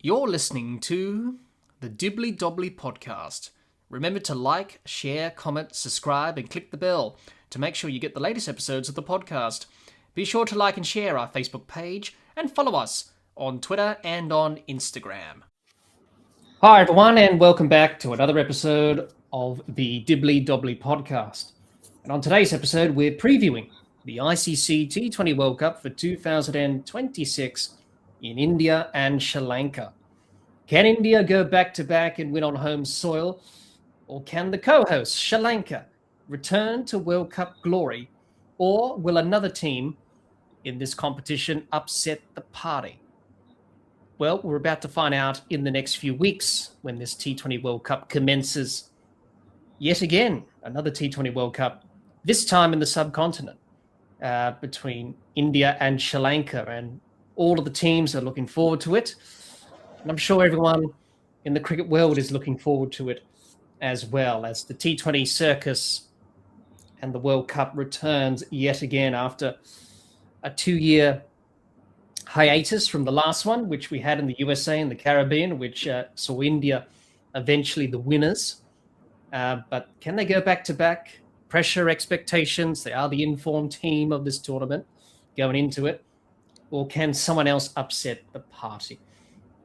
You're listening to the Dibbly Dobbly Podcast. Remember to like, share, comment, subscribe, and click the bell to make sure you get the latest episodes of the podcast. Be sure to like and share our Facebook page and follow us on Twitter and on Instagram. Hi, everyone, and welcome back to another episode of the Dibbly Dobbly Podcast. And on today's episode, we're previewing the ICC T20 World Cup for 2026 in India and Sri Lanka. Can India go back-to-back and win on home soil? Or can the co-host, Sri Lanka, return to World Cup glory? Or will another team in this competition upset the party? Well, we're about to find out in the next few weeks when this T20 World Cup commences. Yet again, another T20 World Cup, this time in the subcontinent, between India and Sri Lanka. And all of the teams are looking forward to it. And I'm sure everyone in the cricket world is looking forward to it as well, as the T20 circus and the World Cup returns yet again after a 2-year hiatus from the last one, which we had in the USA and the Caribbean, which saw India eventually the winners. But can they go back-to-back? Pressure, expectations, they are the informed team of this tournament going into it. Or can someone else upset the party?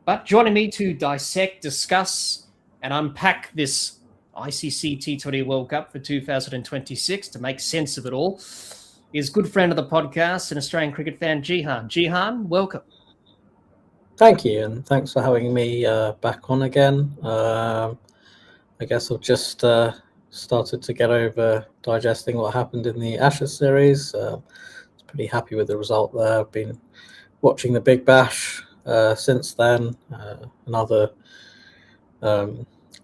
But joining me to dissect, discuss, and unpack this ICC T20 World Cup for 2026 to make sense of it all is good friend of the podcast and Australian cricket fan, Jihan. Jihan, welcome. Thank you, and thanks for having me back on again. I guess I've just started to get over digesting what happened in the Ashes series. Pretty happy with the result there. I've been watching the Big Bash since then. Another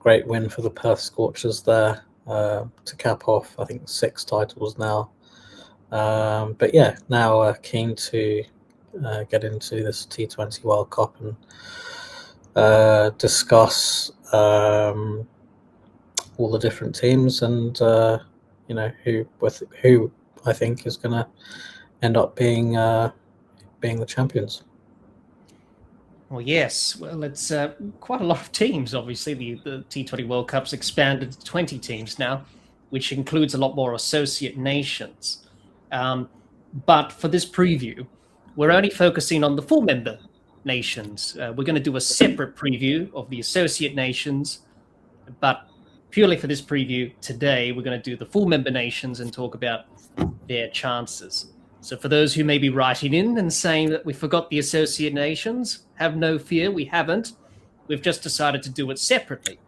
great win for the Perth Scorchers there to cap off, I think, 6 titles now. But yeah, now keen to get into this T20 World Cup and discuss all the different teams and who I think is going to end up being the champions. Well, yes. Well, it's quite a lot of teams, obviously. The T20 World Cup's expanded to 20 teams now, which includes a lot more associate nations. But for this preview, we're only focusing on the full member nations. We're going to do a separate preview of the associate nations, but purely for this preview today, we're going to do the full member nations and talk about their chances. So for those who may be writing in and saying that we forgot the associate nations, have no fear, we haven't. We've just decided to do it separately,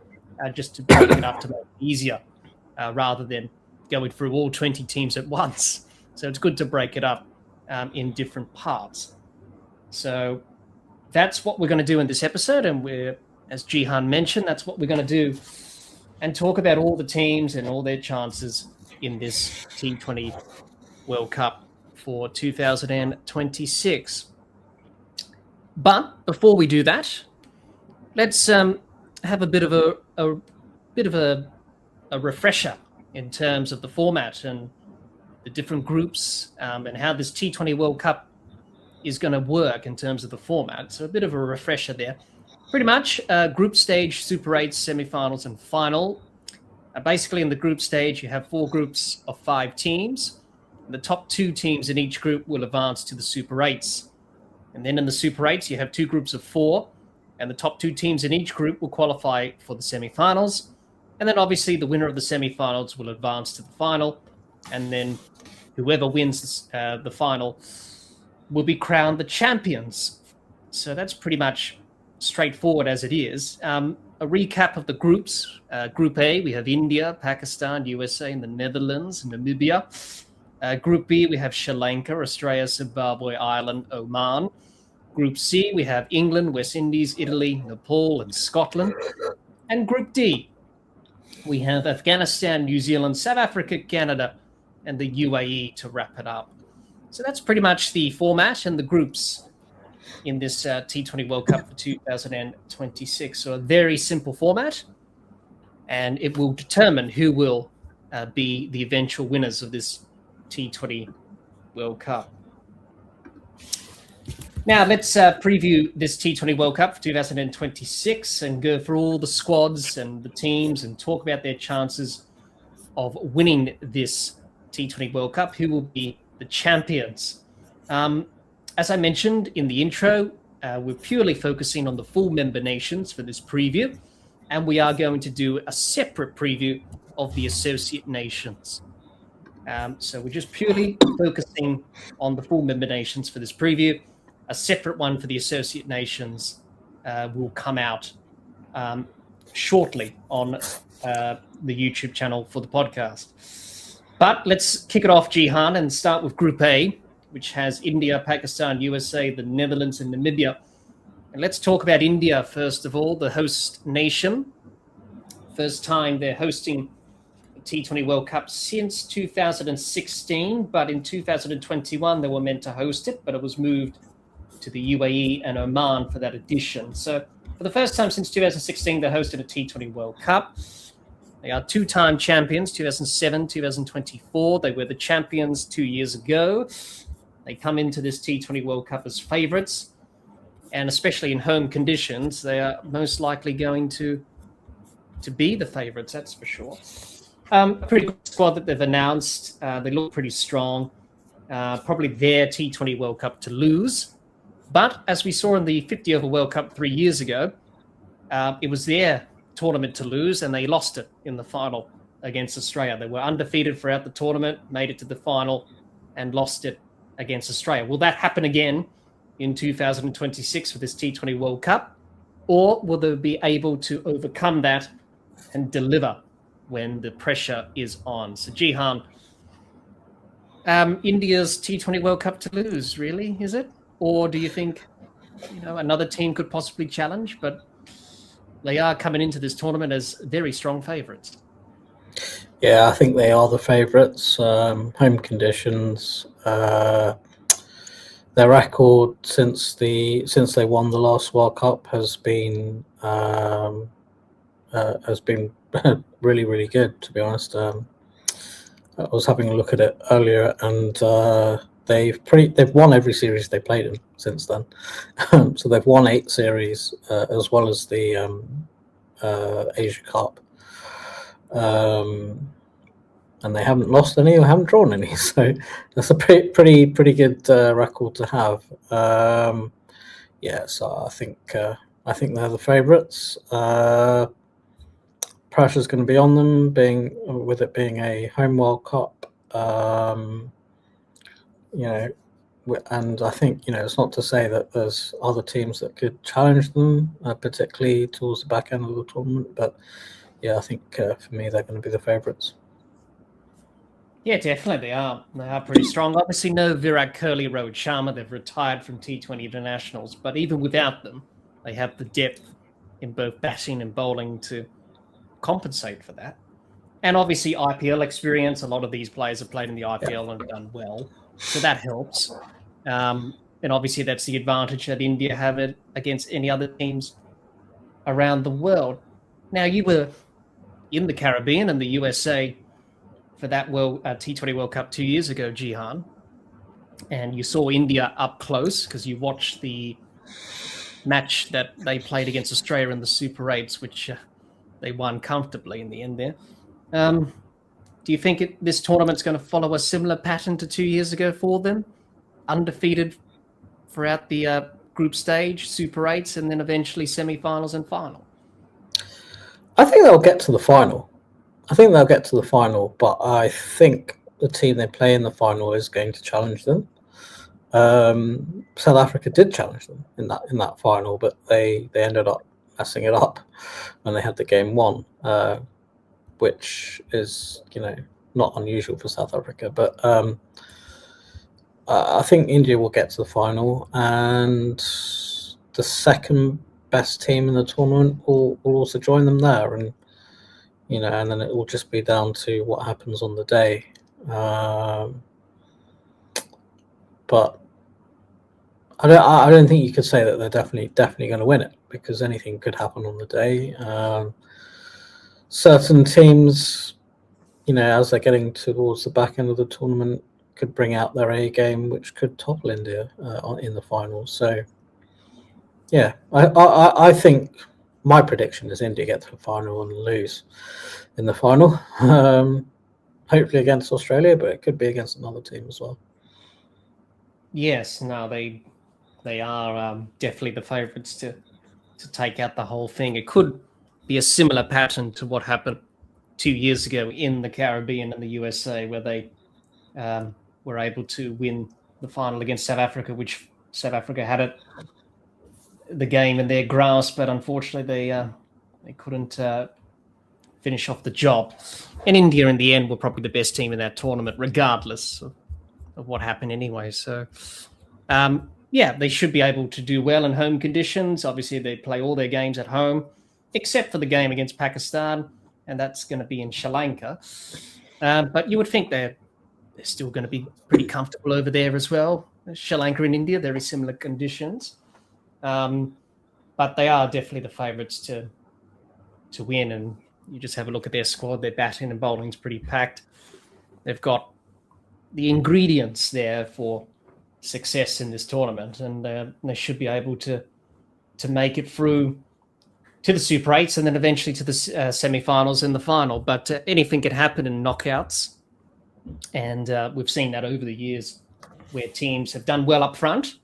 just to break it up to make it easier, rather than going through all 20 teams at once. So it's good to break it up in different parts. So that's what we're going to do in this episode, and we're, as Jihan mentioned, that's what we're going to do, and talk about all the teams and all their chances in this T20 World Cup for 2026. But before we do that, let's have a bit of a refresher in terms of the format and the different groups and how this T20 World Cup is going to work in terms of the format. So a bit of a refresher there. Pretty much group stage, Super 8, semi-finals, and final. Basically, in the group stage, you have 4 groups of 5 teams. The top 2 teams in each group will advance to the Super 8s. And then in the Super 8s, you have 2 groups of 4, and the top 2 teams in each group will qualify for the semi-finals. And then obviously the winner of the semi-finals will advance to the final, and then whoever wins the final will be crowned the champions. So that's pretty much straightforward as it is. A recap of the groups. Group A, we have India, Pakistan, USA, and the Netherlands, and Namibia. Group B, we have Sri Lanka, Australia, Zimbabwe, Ireland, Oman. Group C, we have England, West Indies, Italy, Nepal, and Scotland. And Group D, we have Afghanistan, New Zealand, South Africa, Canada, and the UAE to wrap it up. So that's pretty much the format and the groups in this T20 World Cup for 2026. So a very simple format, and it will determine who will be the eventual winners of this T20 World Cup. Now, let's preview this T20 World Cup for 2026 and go through all the squads and the teams and talk about their chances of winning this T20 World Cup, who will be the champions. As I mentioned in the intro, we're purely focusing on the full member nations for this preview, and we are going to do a separate preview of the associate nations. So we're just purely focusing on the full member nations for this preview. A separate one for the associate nations will come out shortly on the YouTube channel for the podcast. But let's kick it off, Jihan, and start with Group A, which has India, Pakistan, USA, the Netherlands, and Namibia. And let's talk about India, first of all, the host nation. First time they're hosting the T20 World Cup since 2016, but in 2021 they were meant to host it, but it was moved to the UAE and Oman for that edition. So for the first time since 2016, they hosted a T20 World Cup. They are two-time champions, 2007, 2024. They were the champions 2 years ago. They come into this T20 World Cup as favourites, and especially in home conditions, they are most likely going to be the favourites, that's for sure. A pretty good squad that they've announced. They look pretty strong. Probably their T20 World Cup to lose. But as we saw in the 50-over World Cup 3 years ago, it was their tournament to lose, and they lost it in the final against Australia. They were undefeated throughout the tournament, made it to the final, and lost it against Australia. Will that happen again in 2026 for this T20 World Cup? Or will they be able to overcome that and deliver when the pressure is on? So, Jihan, India's T20 World Cup to lose, really, is it? Or do you think, another team could possibly challenge? But they are coming into this tournament as very strong favourites. Yeah, I think they are the favourites. Home conditions. Their record since they won the last World Cup has been really, really good, to be honest. I was having a look at it earlier, and they've won every series they played in since then. So they've won 8 series as well as the Asia Cup, and they haven't lost any or haven't drawn any. So that's a pretty good record to have. So I think they're the favourites. Pressure's going to be on them, with it being a home World Cup. And I think, it's not to say that there's other teams that could challenge them, particularly towards the back end of the tournament. But yeah, I think for me, they're going to be the favourites. Yeah, definitely they are. They are pretty strong. Obviously, no Virat Kohli, Rohit Sharma. They've retired from T20 internationals. But even without them, they have the depth in both batting and bowling to compensate for that. And obviously, IPL experience. A lot of these players have played in the IPL and done well. So that helps. And obviously, that's the advantage that India have it against any other teams around the world. Now, you were in the Caribbean and the USA for that T20 World Cup 2 years ago, Jihan. And you saw India up close because you watched the match that they played against Australia in the Super 8s, which they won comfortably in the end there. Do you think this tournament's going to follow a similar pattern to 2 years ago for them? Undefeated throughout the group stage, Super 8s, and then eventually semi-finals and final? I think they'll get to the final. But I think the team they play in the final is going to challenge them. South Africa did challenge them in that final, but they ended up messing it up when they had the game won, which is not unusual for South Africa. But I think India will get to the final, and the second best team in the tournament will also join them there, and and then it will just be down to what happens on the day. But I don't think you could say that they're definitely going to win it, because anything could happen on the day. Certain teams, as they're getting towards the back end of the tournament, could bring out their A game, which could topple India in the final. So, yeah, I think my prediction is India get to the final and lose in the final. Hopefully against Australia, but it could be against another team as well. Yes, no, they are definitely the favourites to take out the whole thing. It could be a similar pattern to what happened 2 years ago in the Caribbean and the USA, where they were able to win the final against South Africa, which South Africa had the game in their grasp, but unfortunately they couldn't finish off the job. And India, in the end, were probably the best team in that tournament, regardless of what happened anyway. So, they should be able to do well in home conditions. Obviously, they play all their games at home, except for the game against Pakistan, and that's going to be in Sri Lanka. But you would think they're still going to be pretty comfortable over there as well. Sri Lanka and India, very similar conditions. But they are definitely the favourites to win. And you just have a look at their squad. Their batting and bowling is pretty packed. They've got the ingredients there for success in this tournament, and they should be able to make it through to the Super 8s and then eventually to the semi-finals and the final. But anything can happen in knockouts, and we've seen that over the years where teams have done well up front,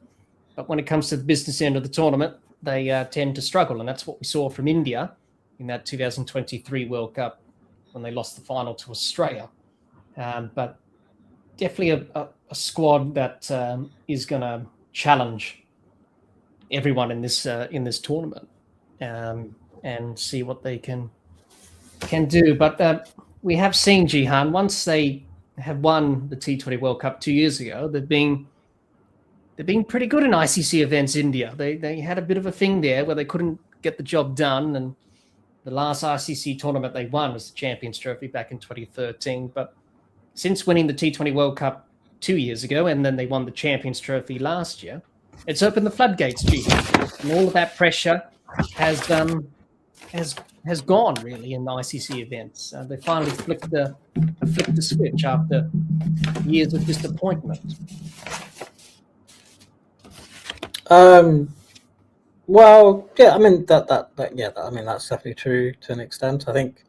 but when it comes to the business end of the tournament, they tend to struggle, and that's what we saw from India in that 2023 World Cup when they lost the final to Australia. But definitely a squad that is going to challenge everyone in this tournament and see what they can do. But we have seen, Jihan, once they have won the T20 World Cup 2 years ago, they've been pretty good in ICC events. India, they had a bit of a thing there where they couldn't get the job done, and the last ICC tournament they won was the Champions Trophy back in 2013. But since winning the T20 World Cup 2 years ago, and then they won the Champions Trophy last year, it's opened the floodgates, and all of that pressure has gone really in the ICC events. They finally flicked the switch after years of disappointment. Well, yeah, I mean that's definitely true to an extent. I think,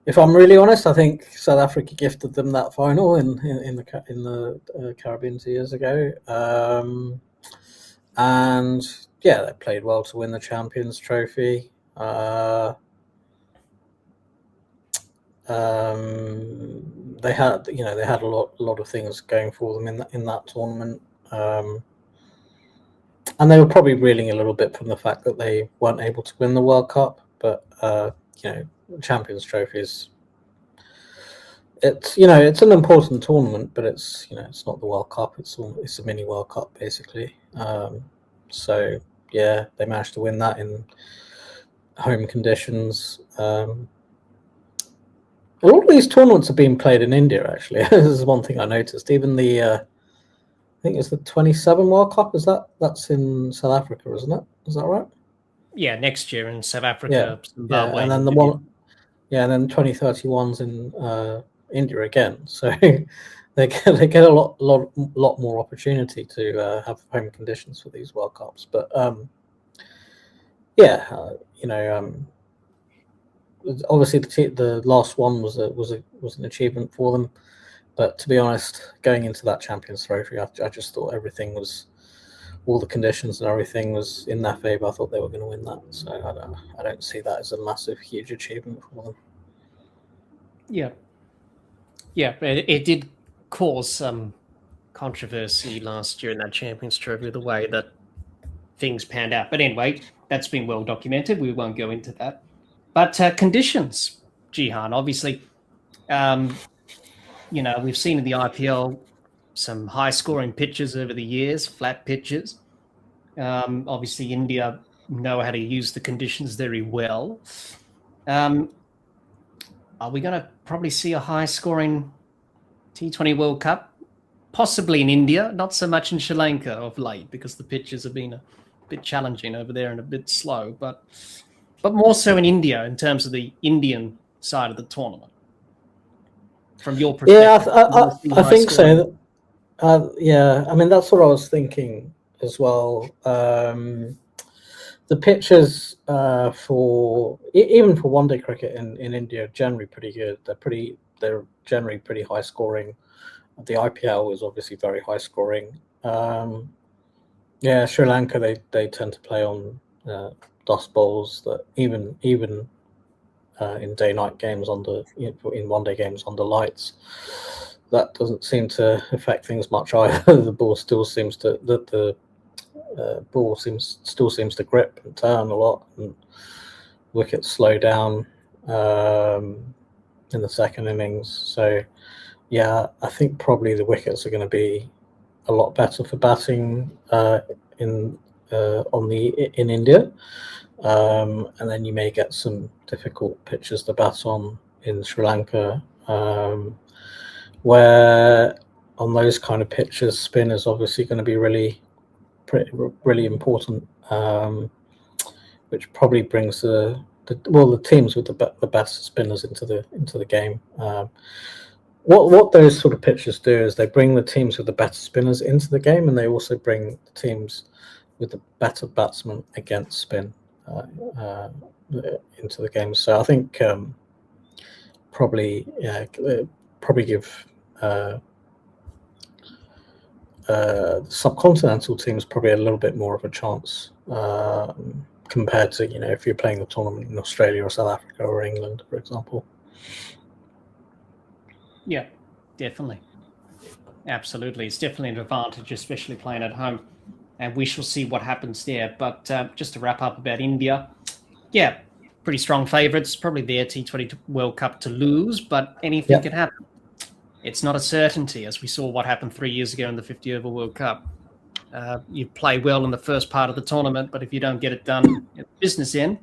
if I'm really honest, I think South Africa gifted them that final in the Caribbean 2 years ago, and yeah, they played well to win the Champions Trophy. They had a lot of things going for them in that tournament. And they were probably reeling a little bit from the fact that they weren't able to win the World Cup. But the Champions Trophy it's an important tournament, but it's not the World Cup. It's a mini World Cup basically. So yeah, they managed to win that in home conditions. A lot of these tournaments have been played in India. Actually, this is one thing I noticed. Even the I think it's the 27 World Cup. That's in South Africa, isn't it? Is that right? Yeah, next year in South Africa, Zimbabwe, and then the one, and then 2031's in India again. So they get a lot more opportunity to have home conditions for these World Cups. But obviously the last one was an achievement for them. But to be honest, going into that Champions Trophy, I just thought all the conditions and everything was in their favour. I thought they were going to win that. So I don't see that as a massive, huge achievement for them. Yeah. Yeah, it did cause some controversy last year in that Champions Trophy, the way that things panned out. But anyway, that's been well documented. We won't go into that. But conditions, Jihan, obviously, we've seen in the IPL some high-scoring pitches over the years, flat pitches. Obviously, India know how to use the conditions very well. Are we going to probably see a high-scoring T20 World Cup? Possibly in India, not so much in Sri Lanka of late, because the pitches have been a bit challenging over there and a bit slow, but more so in India in terms of the Indian side of the tournament. From your perspective, yeah, I think so. Yeah, I mean, that's what I was thinking as well. The pitches even for one-day cricket in India are generally pretty good. They're generally pretty high scoring. The IPL is obviously very high scoring. Yeah, Sri Lanka they tend to play on dust bowls that even in day-night games in one-day games under lights, that doesn't seem to affect things much either. The ball still seems to still seems to grip and turn a lot, and wickets slow down in the second innings. So yeah, I think probably the wickets are going to be a lot better for batting in India, and then you may get some difficult pitches to bat on in Sri Lanka, where on those kind of pitches, spin is obviously going to be really important, which probably brings the teams with the best spinners into the game. What those sort of pitches do is they bring the teams with the better spinners into the game, and they also bring the teams with the better batsmen against spin into the game. So I think probably give subcontinental teams probably a little bit more of a chance compared to if you're playing the tournament in Australia or South Africa or England, for example. Yeah, definitely. Absolutely. It's definitely an advantage, especially playing at home. And we shall see what happens there. But just to wrap up about India, yeah, pretty strong favourites. Probably their T20 World Cup to lose, but anything can happen. It's not a certainty, as we saw what happened 3 years ago in the 50-over World Cup. You play well in the first part of the tournament, but if you don't get it done at the business end,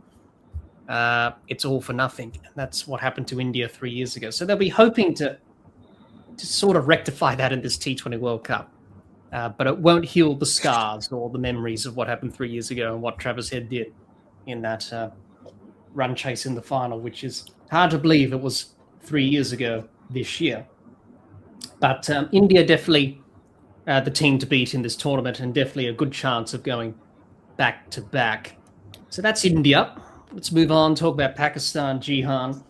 it's all for nothing. And that's what happened to India 3 years ago. So they'll be hoping to sort of rectify that in this T20 World Cup. But it won't heal the scars or the memories of what happened 3 years ago and what Travis Head did in that run chase in the final, which is hard to believe it was 3 years ago this year. But India definitely the team to beat in this tournament, and definitely a good chance of going back to back. So that's India. Let's move on, talk about Pakistan, Jihan.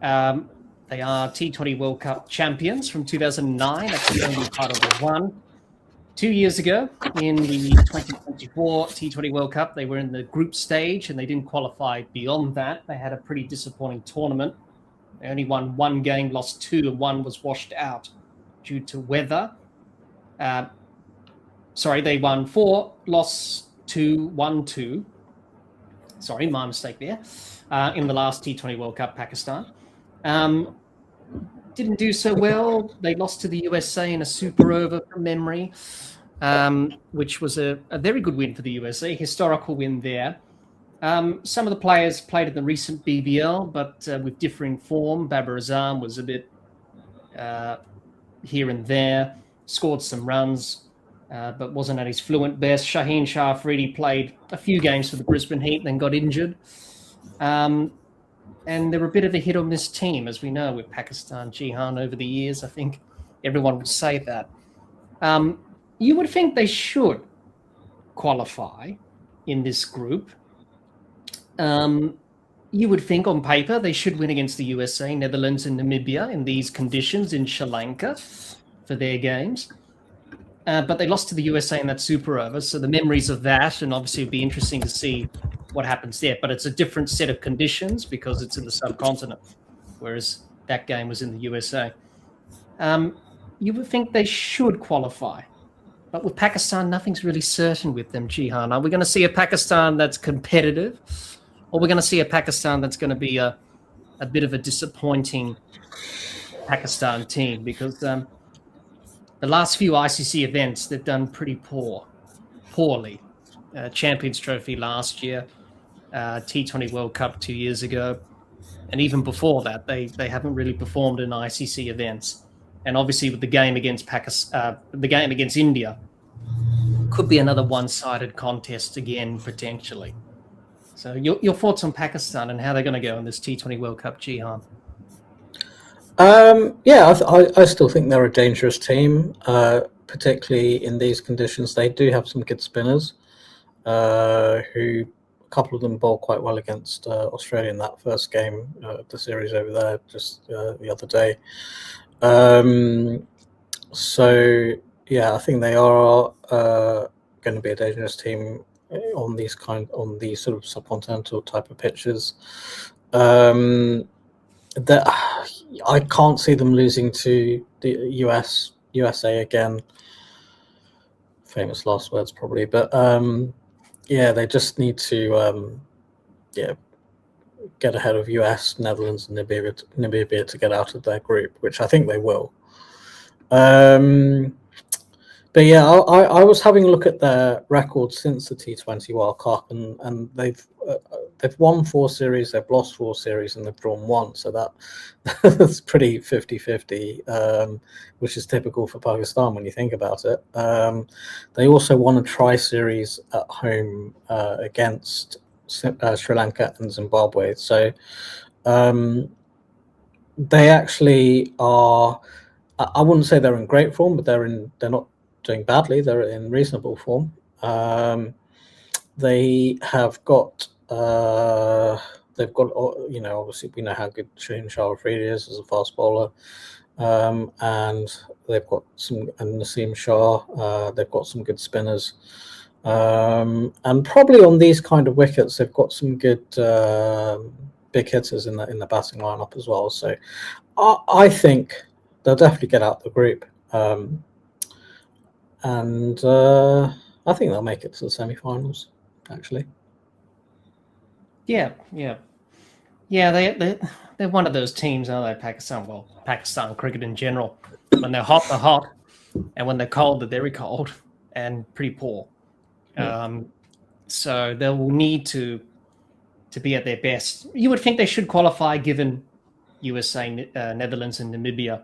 They are T20 World Cup champions from 2009. That's the only title they won. 2 years ago, in the 2024 T20 World Cup, they were in the group stage and they didn't qualify beyond that. They had a pretty disappointing tournament. They only won one game, lost two, and one was washed out due to weather. They won four, lost two, won two. Sorry, my mistake there. In the last T20 World Cup, Pakistan. Didn't do so well. They lost to the USA in a super over from memory, which was a very good win for the USA, historical win there. Some of the players played in the recent BBL, but with differing form. Babar Azam was a bit here and there, scored some runs, but wasn't at his fluent best. Shaheen Shah Afridi played a few games for the Brisbane Heat, then got injured. And they're a bit of a hit or miss team, as we know, with Pakistan, Jihan over the years. I think everyone would say that. You would think they should qualify in this group. You would think on paper they should win against the USA, Netherlands, and Namibia in these conditions in Sri Lanka for their games. But they lost to the USA in that super over. So the memories of that, and obviously it'd be interesting to see what happens there. But it's a different set of conditions because it's in the subcontinent, whereas that game was in the USA. You would think they should qualify. But with Pakistan, nothing's really certain with them, Jihan. Are we going to see a Pakistan that's competitive? Or we're going to see a Pakistan that's going to be a bit of a disappointing Pakistan team? Because the last few ICC events, they've done pretty poorly. Champions Trophy last year, T20 World Cup 2 years ago, and even before that, they haven't really performed in ICC events. And obviously, with the game against the game against India, could be another one-sided contest again potentially. So, your thoughts on Pakistan and how they're going to go in this T20 World Cup, Jihan? I still think they're a dangerous team. particularly in these conditions, they do have some good spinners, who a couple of them bowled quite well against Australia in that first game of the series over there just the other day. So yeah, I think they are going to be a dangerous team on these sort of subcontinental type of pitches. That I can't see them losing to the USA again. Famous last words, probably, but yeah, they just need to get ahead of US, Netherlands, and Namibia to get out of their group, which I think they will. But yeah, I was having a look at their records since the T20 World Cup, and they've won 4 series, they've lost 4 series, and they've drawn 1. So that's pretty 50-50, which is typical for Pakistan when you think about it. They also won a tri-series at home against Sri Lanka and Zimbabwe. So they actually are. I wouldn't say they're in great form, but they're not doing badly. They're in reasonable form. They have got. They've got, obviously we know how good Shaheen Shah Afridi is as a fast bowler, and they've got and Naseem Shah. They've got some good spinners, and probably on these kind of wickets, they've got some good big hitters in the batting lineup as well. So, I think they'll definitely get out the group, and I think they'll make it to the semi-finals. Actually. Yeah. They're one of those teams, aren't they? Pakistan. Well, Pakistan cricket in general. When they're hot, they're hot, and when they're cold, they're very cold and pretty poor. Yeah. So they will need to be at their best. You would think they should qualify, given USA, Netherlands, and Namibia.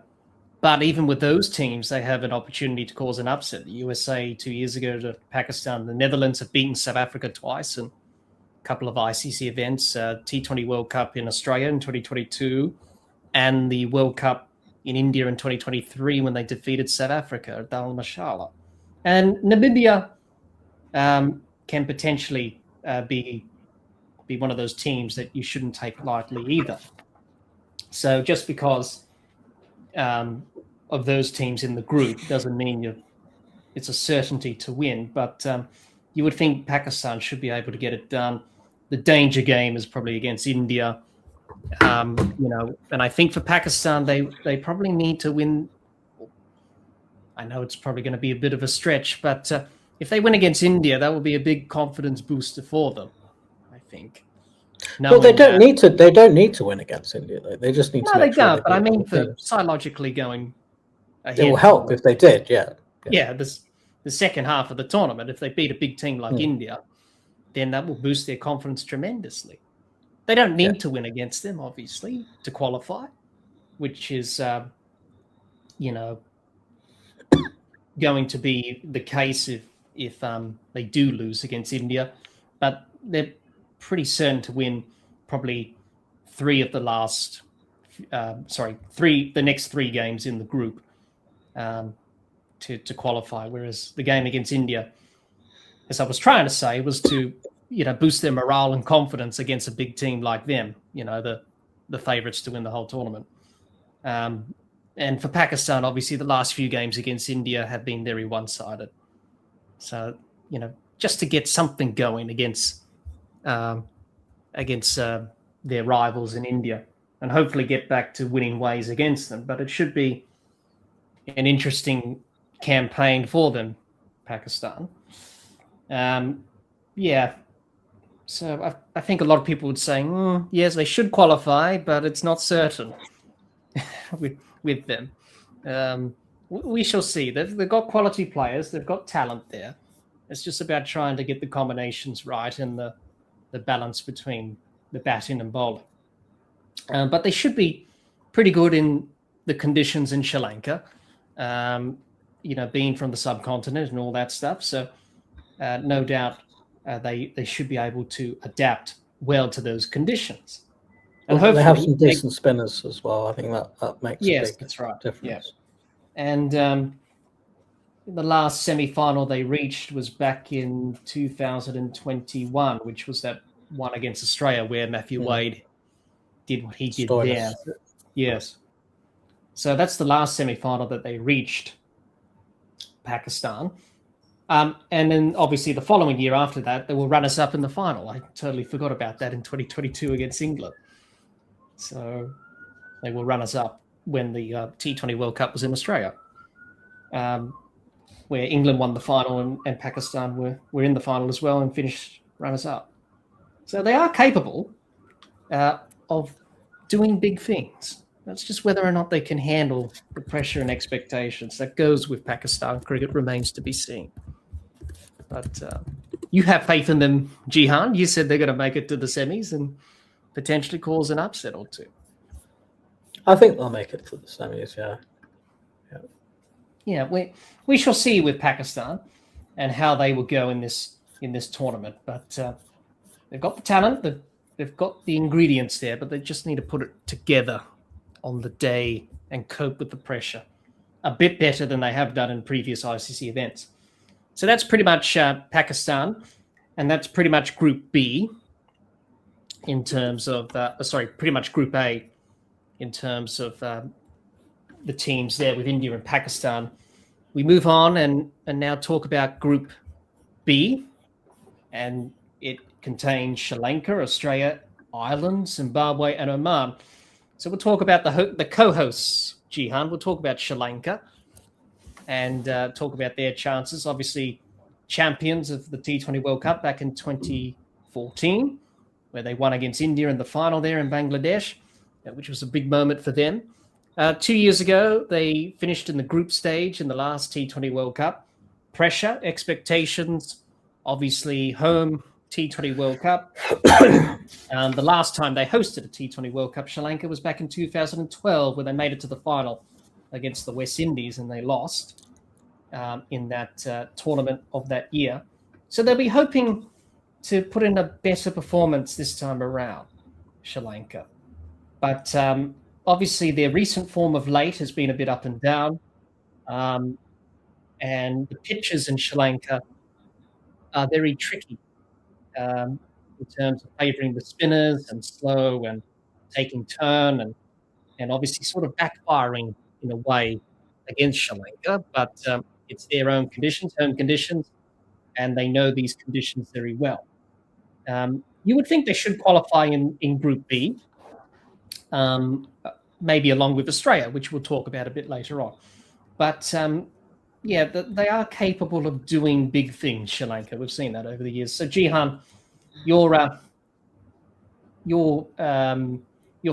But even with those teams, they have an opportunity to cause an upset. The USA 2 years ago to Pakistan. The Netherlands have beaten South Africa twice and a couple of ICC events, T20 World Cup in Australia in 2022, and the World Cup in India in 2023 when they defeated South Africa at Dal Mashala. And Namibia can potentially be one of those teams that you shouldn't take lightly either. So just because of those teams in the group doesn't mean it's a certainty to win, but you would think Pakistan should be able to get it done. The danger game is probably against India, and I think for Pakistan, they probably need to win. I know it's probably going to be a bit of a stretch, but if they win against India, that will be a big confidence booster for them, I think. Well, they don't need to. They don't need to win against India. They just need to. No, they don't. But I mean, for psychologically going ahead, it will help if they did. Yeah. The second half of the tournament, if they beat a big team like India, then that will boost their confidence tremendously. They don't need to win against them, obviously, to qualify, which is, going to be the case if they do lose against India. But they're pretty certain to win probably the next 3 games in the group to qualify. Whereas the game against India, as I was trying to say, was to boost their morale and confidence against a big team like them. The favourites to win the whole tournament. And for Pakistan, obviously, the last few games against India have been very one-sided. So just to get something going against their rivals in India, and hopefully get back to winning ways against them. But it should be an interesting campaign for them, Pakistan. So I think a lot of people would say, yes, they should qualify, but it's not certain with them. We shall see. They've got quality players. They've got talent there. It's just about trying to get the combinations right and the balance between the batting and bowling. But they should be pretty good in the conditions in Sri Lanka, being from the subcontinent and all that stuff. So no doubt they should be able to adapt well to those conditions. And hopefully they have some decent spinners as well. I think that makes a big difference. Yeah. And the last semi-final they reached was back in 2021, which was that one against Australia where Matthew Wade did what he did there. Yes. So that's the last semi-final that they reached, Pakistan. And then obviously the following year after that, they were runners-up in the final. I totally forgot about that in 2022 against England. So they were runners-up when the T20 World Cup was in Australia, where England won the final and Pakistan were in the final as well and finished runners-up. So they are capable of doing big things. That's just whether or not they can handle the pressure and expectations that goes with Pakistan cricket remains to be seen. But you have faith in them, Jihan. You said they're going to make it to the semis and potentially cause an upset or two. I think they'll make it to the semis, yeah. Yeah, we shall see with Pakistan and how they will go in this tournament. But they've got the talent, they've got the ingredients there, but they just need to put it together on the day and cope with the pressure a bit better than they have done in previous ICC events. So that's pretty much Pakistan, and that's pretty much Group B in terms of, pretty much Group A in terms of the teams there with India and Pakistan. We move on and now talk about Group B, and it contains Sri Lanka, Australia, Ireland, Zimbabwe, and Oman. So we'll talk about the co-hosts, Jihan. We'll talk about Sri Lanka and talk about their chances. Obviously, champions of the T20 World Cup back in 2014, where they won against India in the final there in Bangladesh, which was a big moment for them. 2 years ago, they finished in the group stage in the last T20 World Cup. Pressure, expectations, obviously home T20 World Cup. The last time they hosted a T20 World Cup, Sri Lanka, was back in 2012, where they made it to the final against the West Indies, and they lost in that tournament of that year. So they'll be hoping to put in a better performance this time around, Sri Lanka. But obviously their recent form of late has been a bit up and down. And the pitches in Sri Lanka are very tricky in terms of favouring the spinners and slow and taking turn and obviously sort of backfiring in a way against Sri Lanka. But it's their own conditions, home conditions, and they know these conditions very well. You would think they should qualify in Group B, maybe along with Australia, which we'll talk about a bit later on. But they are capable of doing big things, Sri Lanka. We've seen that over the years. So Jihan, your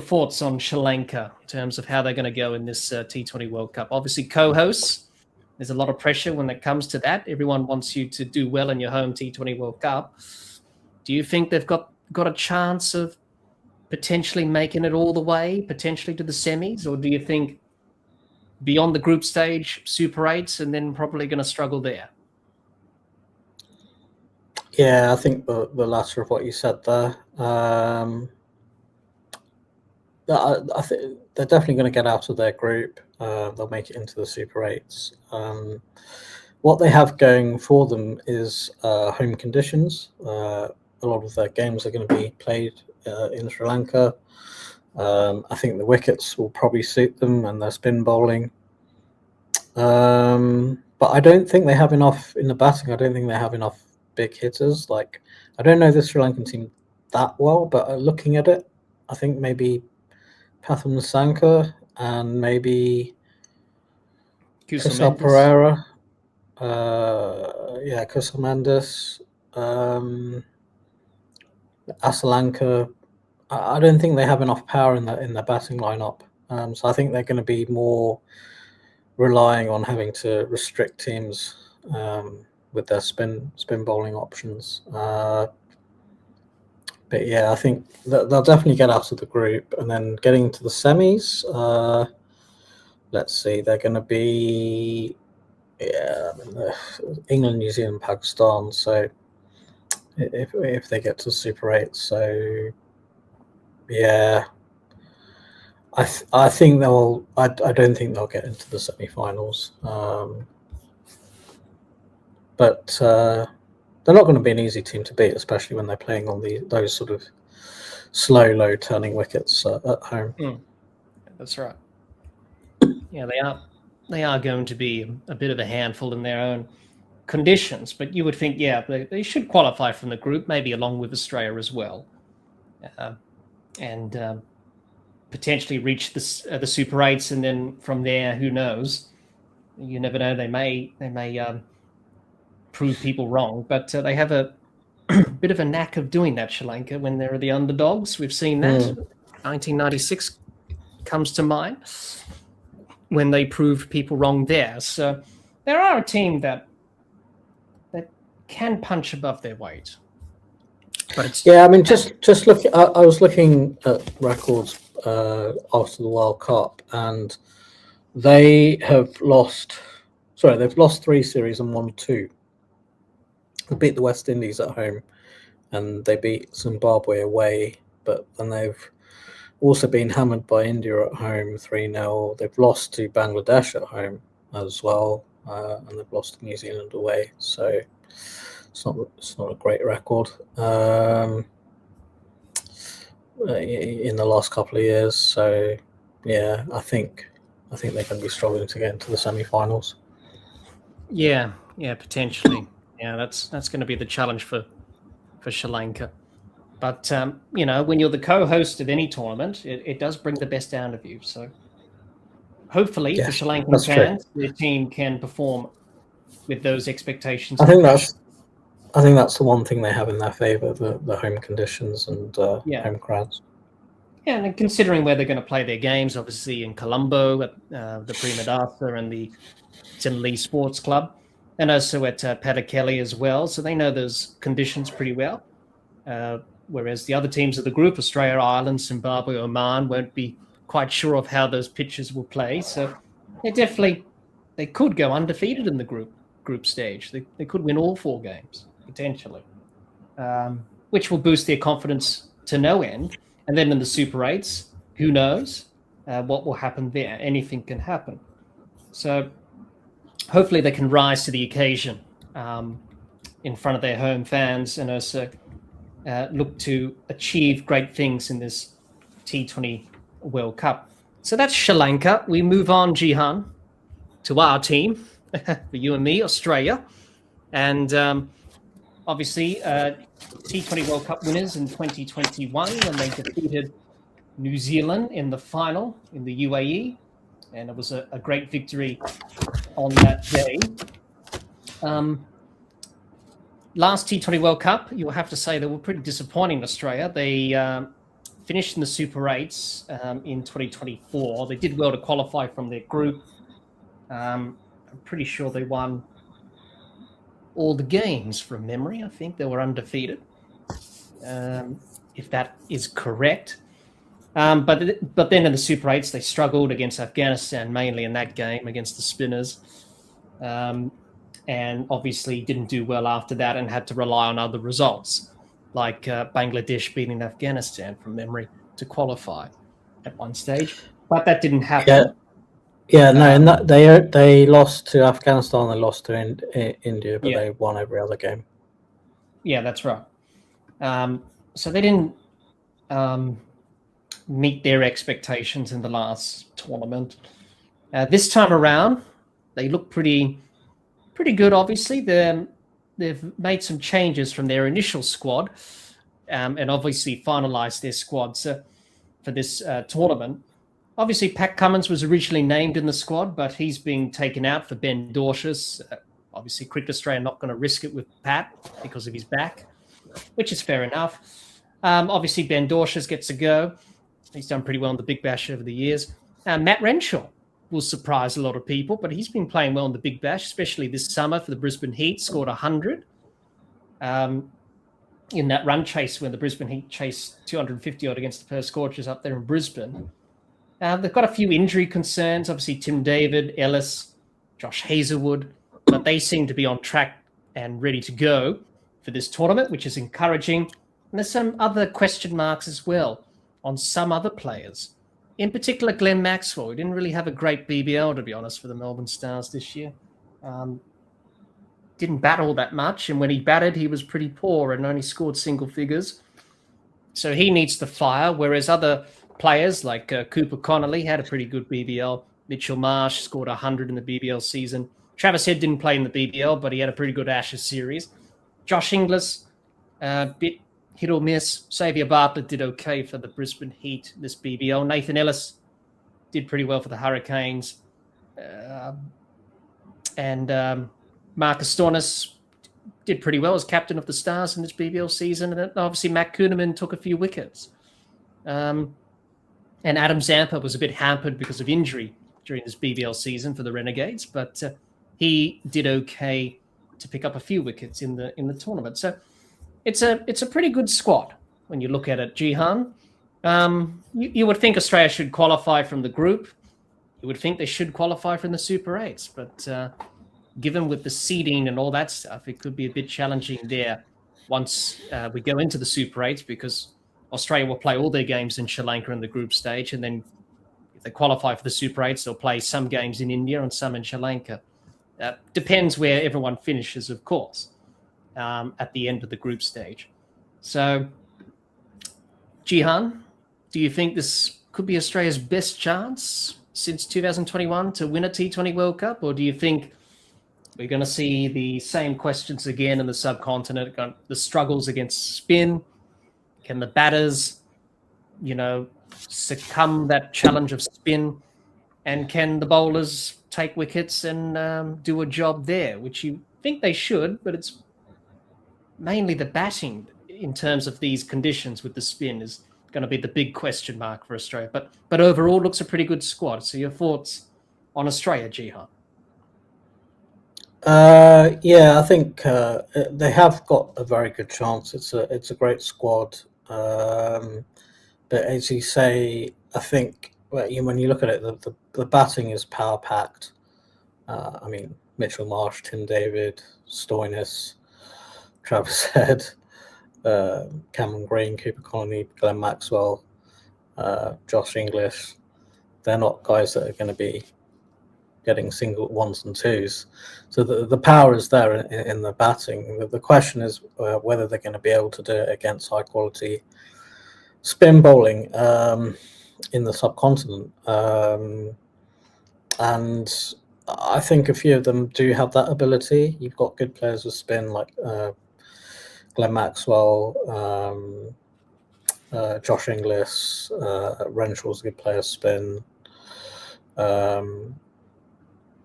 thoughts on Sri Lanka in terms of how they're going to go in this T20 World Cup? Obviously, co-hosts, there's a lot of pressure when it comes to that. Everyone wants you to do well in your home T20 World Cup. Do you think they've got a chance of potentially making it all the way, potentially to the semis? Or do you think beyond the group stage, Super 8s, and then probably going to struggle there? Yeah, I think the latter of what you said there. I think they're definitely going to get out of their group. They'll make it into the Super 8s. What they have going for them is home conditions. A lot of their games are going to be played in Sri Lanka. I think the wickets will probably suit them and their spin bowling. But I don't think they have enough in the batting. I don't think they have enough big hitters. Like, I don't know the Sri Lankan team that well, but looking at it, I think maybe Pathum Nissanka and maybe Kusal Perera. Kusal Mendes. Asalanka. I don't think they have enough power in their batting lineup. So I think they're going to be more relying on having to restrict teams with their spin bowling options. But yeah, I think they'll definitely get out of the group, and then getting into the semis. Let's see, they're going to be England, New Zealand, Pakistan. So if they get to Super 8, so yeah, I think they'll. I don't think they'll get into the semi-finals. but they're not going to be an easy team to beat, especially when they're playing on those sort of slow, low turning wickets at home. That's right. Yeah, they are going to be a bit of a handful in their own conditions, but you would think, they should qualify from the group, maybe along with Australia as well, and potentially reach the Super 8s, and then from there, who knows? You never know. They may prove people wrong, but they have a bit of a knack of doing that, Sri Lanka, when they're the underdogs. We've seen that. 1996 comes to mind when they proved people wrong there. So there are a team that can punch above their weight. But it's just look. I was looking at records after the World Cup, and they have lost. Sorry, they've lost 3 series and won 2. They beat the West Indies at home, and they beat Zimbabwe away. And they've also been hammered by India at home 3-0. They've lost to Bangladesh at home as well, and they've lost to New Zealand away. So it's not a great record in the last couple of years. So yeah, I think they're going to be struggling to get into the semi-finals. Yeah, potentially. Yeah, that's going to be the challenge for Sri Lanka. But when you're the co-host of any tournament, it does bring the best out of you. So hopefully, for Sri Lankan fans, their team can perform with those expectations. I think that's the one thing they have in their favour: the home conditions and home crowds. Yeah, and considering where they're going to play their games, obviously in Colombo at the Primadasa and the Tinley Sports Club, and also at Padakeli as well. So they know those conditions pretty well. Whereas the other teams of the group, Australia, Ireland, Zimbabwe, Oman, won't be quite sure of how those pitches will play. So they could go undefeated in the group stage. They could win all 4 games, potentially, which will boost their confidence to no end. And then in the Super 8s, who knows what will happen there? Anything can happen. So hopefully they can rise to the occasion in front of their home fans, and also look to achieve great things in this T20 World Cup. So that's Sri Lanka. We move on, Jihan, to our team, for you and me, Australia. And obviously, T20 World Cup winners in 2021 when they defeated New Zealand in the final in the UAE. And it was a great victory on that day. Last T20 World Cup, you'll have to say they were pretty disappointing in Australia. They finished in the Super 8s in 2024. They did well to qualify from their group. I'm pretty sure they won all the games from memory. I think they were undefeated, if that is correct. But then in the Super 8s, they struggled against Afghanistan, mainly in that game against the spinners. And obviously didn't do well after that and had to rely on other results, like Bangladesh beating Afghanistan from memory to qualify at one stage. But that didn't happen. And they lost to Afghanistan, they lost to India, but they won every other game. Yeah, that's right. So they didn't meet their expectations in the last tournament. This time around, they look pretty good, obviously. They've made some changes from their initial squad and obviously finalised their squad for this tournament. Obviously, Pat Cummins was originally named in the squad, but he's being taken out for Ben Dorshus. Obviously, Cricket Australia not going to risk it with Pat because of his back, which is fair enough. Obviously, Ben Dorshus gets a go. He's done pretty well in the Big Bash over the years. Matt Renshaw will surprise a lot of people, but he's been playing well in the Big Bash, especially this summer for the Brisbane Heat, scored 100 in that run chase when the Brisbane Heat chased 250-odd against the Perth Scorchers up there in Brisbane. They've got a few injury concerns, obviously Tim David, Ellis, Josh Hazlewood, but they seem to be on track and ready to go for this tournament, which is encouraging. And there's some other question marks as well on some other players. In particular, Glenn Maxwell, who didn't really have a great BBL, to be honest, for the Melbourne Stars this year. didn't bat all that much, and when he batted, he was pretty poor and only scored single figures. So he needs to fire, whereas other players like Cooper Connolly had a pretty good BBL. Mitchell Marsh scored 100 in the BBL season. Travis Head didn't play in the BBL, but he had a pretty good Ashes series. Josh Inglis, bit hit or miss. Xavier Bartlett did okay for the Brisbane Heat this BBL. Nathan Ellis did pretty well for the Hurricanes. And Marcus Stoinis did pretty well as captain of the Stars in this BBL season. And obviously Matt Kuhneman took a few wickets. And Adam Zampa was a bit hampered because of injury during this BBL season for the Renegades, but he did okay to pick up a few wickets in the tournament. So it's a pretty good squad when you look at it, Jihan. You would think Australia should qualify from the group. You would think they should qualify from the Super 8s, but given with the seeding and all that stuff, it could be a bit challenging there once we go into the Super 8s, because Australia will play all their games in Sri Lanka in the group stage, and then if they qualify for the Super 8s, they'll play some games in India and some in Sri Lanka. Depends where everyone finishes, of course, at the end of the group stage. So, Jihan, do you think this could be Australia's best chance since 2021 to win a T20 World Cup, or do you think we're going to see the same questions again in the subcontinent, the struggles against spin? Can the batters, succumb that challenge of spin? And can the bowlers take wickets and do a job there, which you think they should, but it's mainly the batting in terms of these conditions with the spin is going to be the big question mark for Australia. But overall, looks a pretty good squad. So your thoughts on Australia, Jihan? Yeah, I think they have got a very good chance. It's a great squad. But as you say, I think when you look at it, the batting is power packed. I mean, Mitchell Marsh, Tim David, Stoinis, Travis Head, Cameron Green, Cooper Connolly, Glenn Maxwell, Josh Inglis. They're not guys that are going to be getting single ones and twos. So the power is there in the batting. The question is whether they're going to be able to do it against high quality spin bowling in the subcontinent. And I think a few of them do have that ability. You've got good players with spin like Glenn Maxwell, Josh Inglis, Renshaw's a good player spin.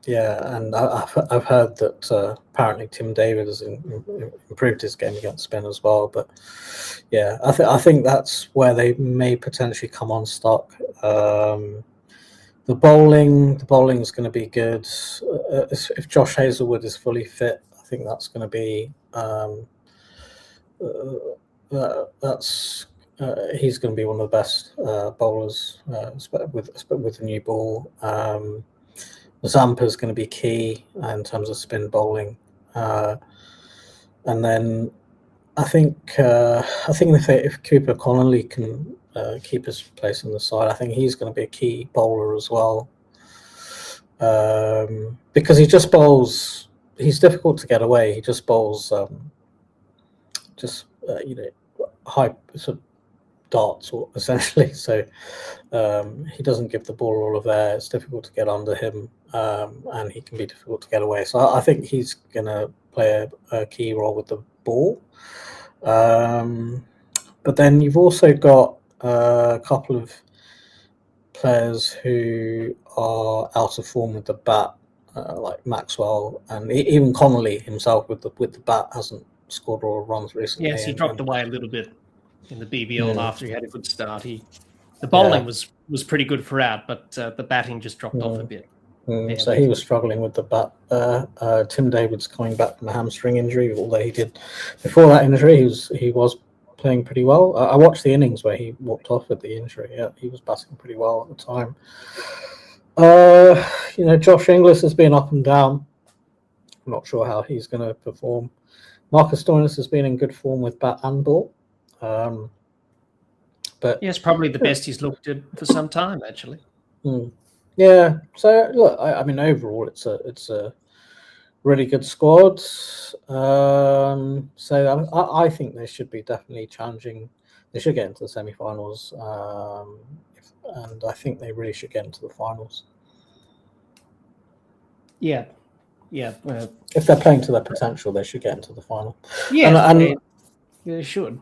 Yeah, and I've heard that apparently Tim David has improved his game against spin as well. But yeah, I think that's where they may potentially come unstuck. The bowling is going to be good. If Josh Hazlewood is fully fit, I think that's going to be he's going to be one of the best bowlers with the new ball. Zampa is going to be key in terms of spin bowling, and then I think if Cooper Connolly can keep his place in the side, I think he's going to be a key bowler as well, because he just bowls. He's difficult to get away. He just bowls high sort of darts, or essentially. So he doesn't give the ball all of air. It's difficult to get under him, and he can be difficult to get away. So I think he's going to play a key role with the ball. But then you've also got a couple of players who are out of form with the bat, like Maxwell, and even Connolly himself with the bat hasn't scored all runs recently. Yes, he dropped away a little bit in the BBL after he had a good start. The bowling was pretty good throughout, but the batting just dropped off a bit. So he was struggling with the bat. Tim David's coming back from a hamstring injury, although he did before that injury. He was playing pretty well. I watched the innings where he walked off with the injury. Yeah, he was batting pretty well at the time. Josh Inglis has been up and down. I'm not sure how he's going to perform. Marcus Stoinis has been in good form with bat and ball. But it's probably the best he's looked at for some time, actually. Yeah. So look, I mean, overall, it's a really good squad. So I think they should be definitely challenging. They should get into the semi-finals, and I think they really should get into the finals. Yeah. If they're playing to their potential, they should get into the final. Yeah, they should.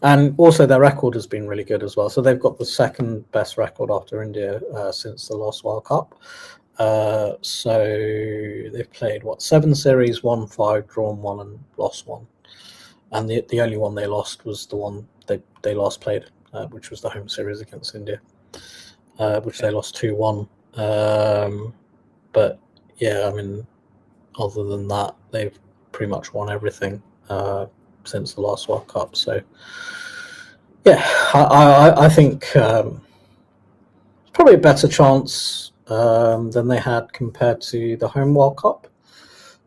And also their record has been really good as well. So they've got the second best record after India since the last World Cup. So they've played 7 series, won 5, drawn 1, and lost 1. And the only one they lost was the one they last played, which was the home series against India, which they lost 2-1. But yeah, I mean, other than that, they've pretty much won everything since the last World Cup. So yeah, I think it's probably a better chance than they had compared to the home World Cup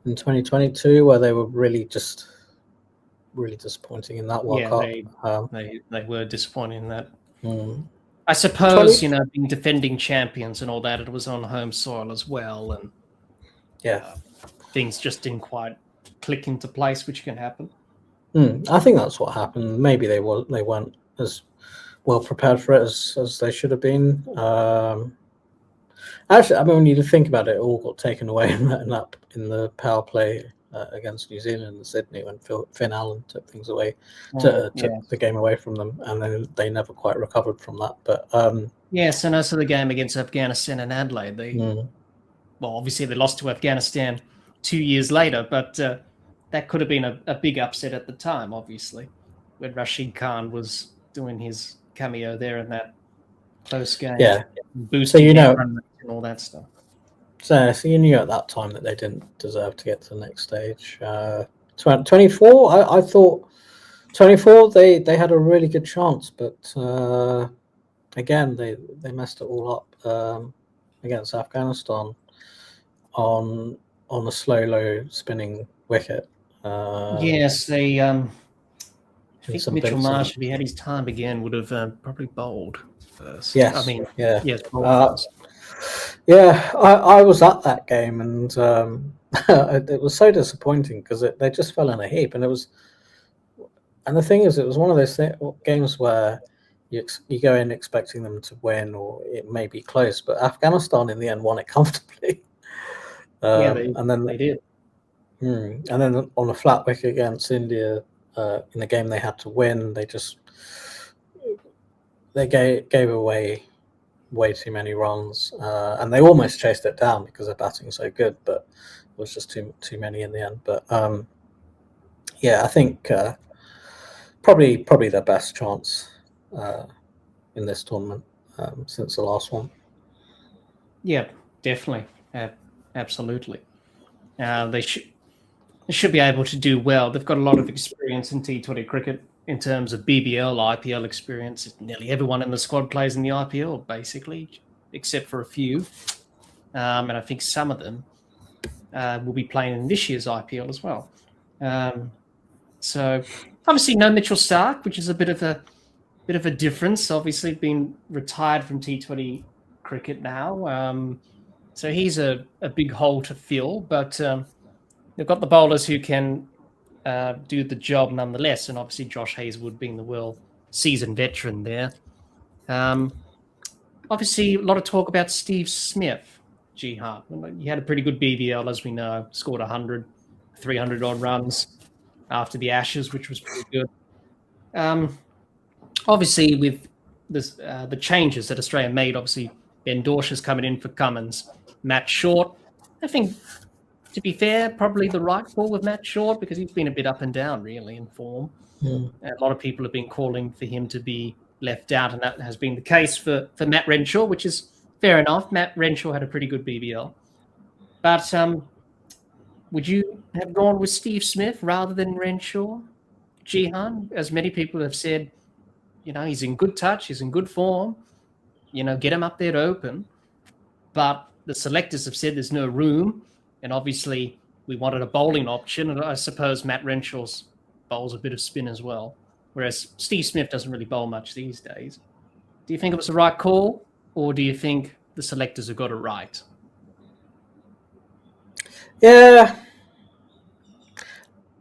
in 2022, where they were really disappointing in that World Cup. They were disappointing in that. I suppose, being defending champions and all that, it was on home soil as well, and things just didn't quite click into place, which can happen. I think that's what happened. Maybe they weren't as well prepared for it as they should have been. Actually, I mean, when you think about it, it all got taken away in the power play against New Zealand in Sydney when Finn Allen took things away, took the game away from them, and then they never quite recovered from that. But yes, and also the game against Afghanistan and Adelaide, well, obviously they lost to Afghanistan 2 years later, but that could have been a big upset at the time, obviously, when Rashid Khan was doing his cameo there in that close game, boosting and all that stuff. So you knew at that time that they didn't deserve to get to the next stage. 24, I thought 24 they had a really good chance, but again they messed it all up against Afghanistan on a slow, low spinning wicket. Yes, they. I think Mitchell Marsh, if he had his time again, would have probably bowled first. Yes, I mean, yes, bowled first. Yeah, I was at that game, and it was so disappointing because they just fell in a heap, and the thing is, it was one of those games where you go in expecting them to win, or it may be close, but Afghanistan in the end won it comfortably. And then they did. And then on a flat wicket against India in a game they had to win, they gave away way too many runs, and they almost chased it down because their batting was so good, but it was just too many in the end. But I think probably their best chance in this tournament since the last one. Yeah, definitely, absolutely. They should be able to do well. They've got a lot of experience in T20 cricket in terms of BBL, IPL experience. Nearly everyone in the squad plays in the IPL, basically, except for a few. And I think some of them will be playing in this year's IPL as well. So obviously no Mitchell Starc, which is a bit of a difference. Obviously being retired from T20 cricket now. So he's a big hole to fill, but they've got the bowlers who can do the job nonetheless, and obviously Josh Hazlewood being the well-seasoned veteran there. Obviously, a lot of talk about Steve Smith, Jihan. He had a pretty good BBL, as we know, scored 100, 300-odd runs after the Ashes, which was pretty good. Obviously, with this, the changes that Australia made, obviously Ben Dorsch is coming in for Cummins, Matt Short. I think, to be fair, probably the right call with Matt Short because he's been a bit up and down, really, in form. A lot of people have been calling for him to be left out, and that has been the case for Matt Renshaw, which is fair enough. Matt Renshaw had a pretty good BBL. But would you have gone with Steve Smith rather than Renshaw, Jihan? As many people have said, he's in good touch, he's in good form, get him up there to open. But the selectors have said there's no room. And obviously, we wanted a bowling option, and I suppose Matt Renshaw's bowls a bit of spin as well, whereas Steve Smith doesn't really bowl much these days. Do you think it was the right call, or do you think the selectors have got it right? Yeah,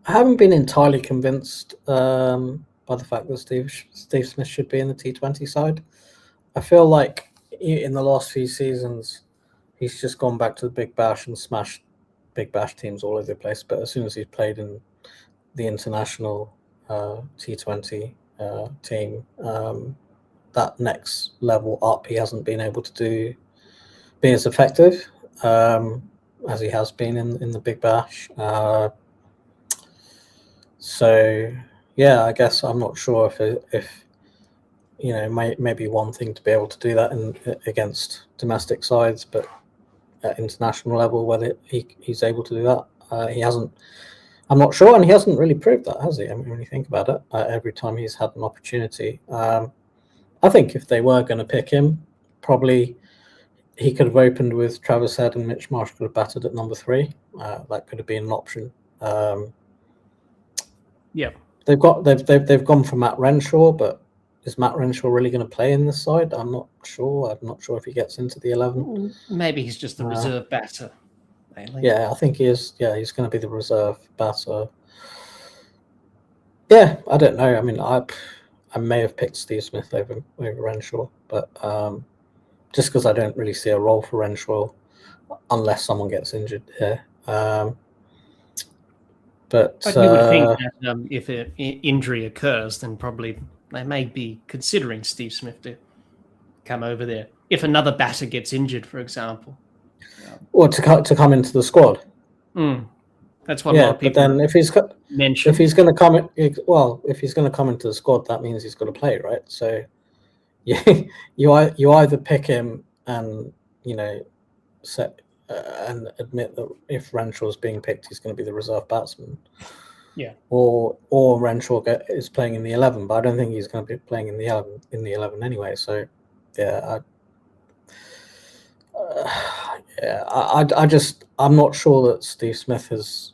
I haven't been entirely convinced by the fact that Steve Smith should be in the T20 side. I feel like in the last few seasons, he's just gone back to the Big Bash and smashed Big Bash teams all over the place. But as soon as he's played in the international T20 team, that next level up, he hasn't been able to be as effective as he has been in the Big Bash. So yeah, I guess I'm not sure if you know, maybe one thing to be able to do that against domestic sides, but at international level, whether he's able to do that, he hasn't. I'm not sure, and he hasn't really proved that, has he? I mean, when you think about it, every time he's had an opportunity, I think if they were going to pick him, probably he could have opened with Travis Head and Mitch Marsh could have batted at number 3. That could have been an option. Yeah, they've gone for Matt Renshaw, but is Matt Renshaw really going to play in this side? I'm not sure. I'm not sure if he gets into the 11. Maybe he's just the reserve batter. Mainly. Yeah, I think he is. Yeah, he's going to be the reserve batter. Yeah, I don't know. I mean, I may have picked Steve Smith over Renshaw, but just because I don't really see a role for Renshaw unless someone gets injured here. But you would think that if an injury occurs, then probably they may be considering Steve Smith to come over there. If another batter gets injured, for example. Or to come into the squad. That's what a lot of people but then if he's mention. If he's going to come into the squad, that means he's got to play, right? So you either pick him and, you know, and admit that if Renshaw's being picked, he's going to be the reserve batsman. Yeah. Or Renshaw is playing in the 11, but I don't think he's going to be playing in the 11 anyway. So yeah, I'm not sure that Steve Smith is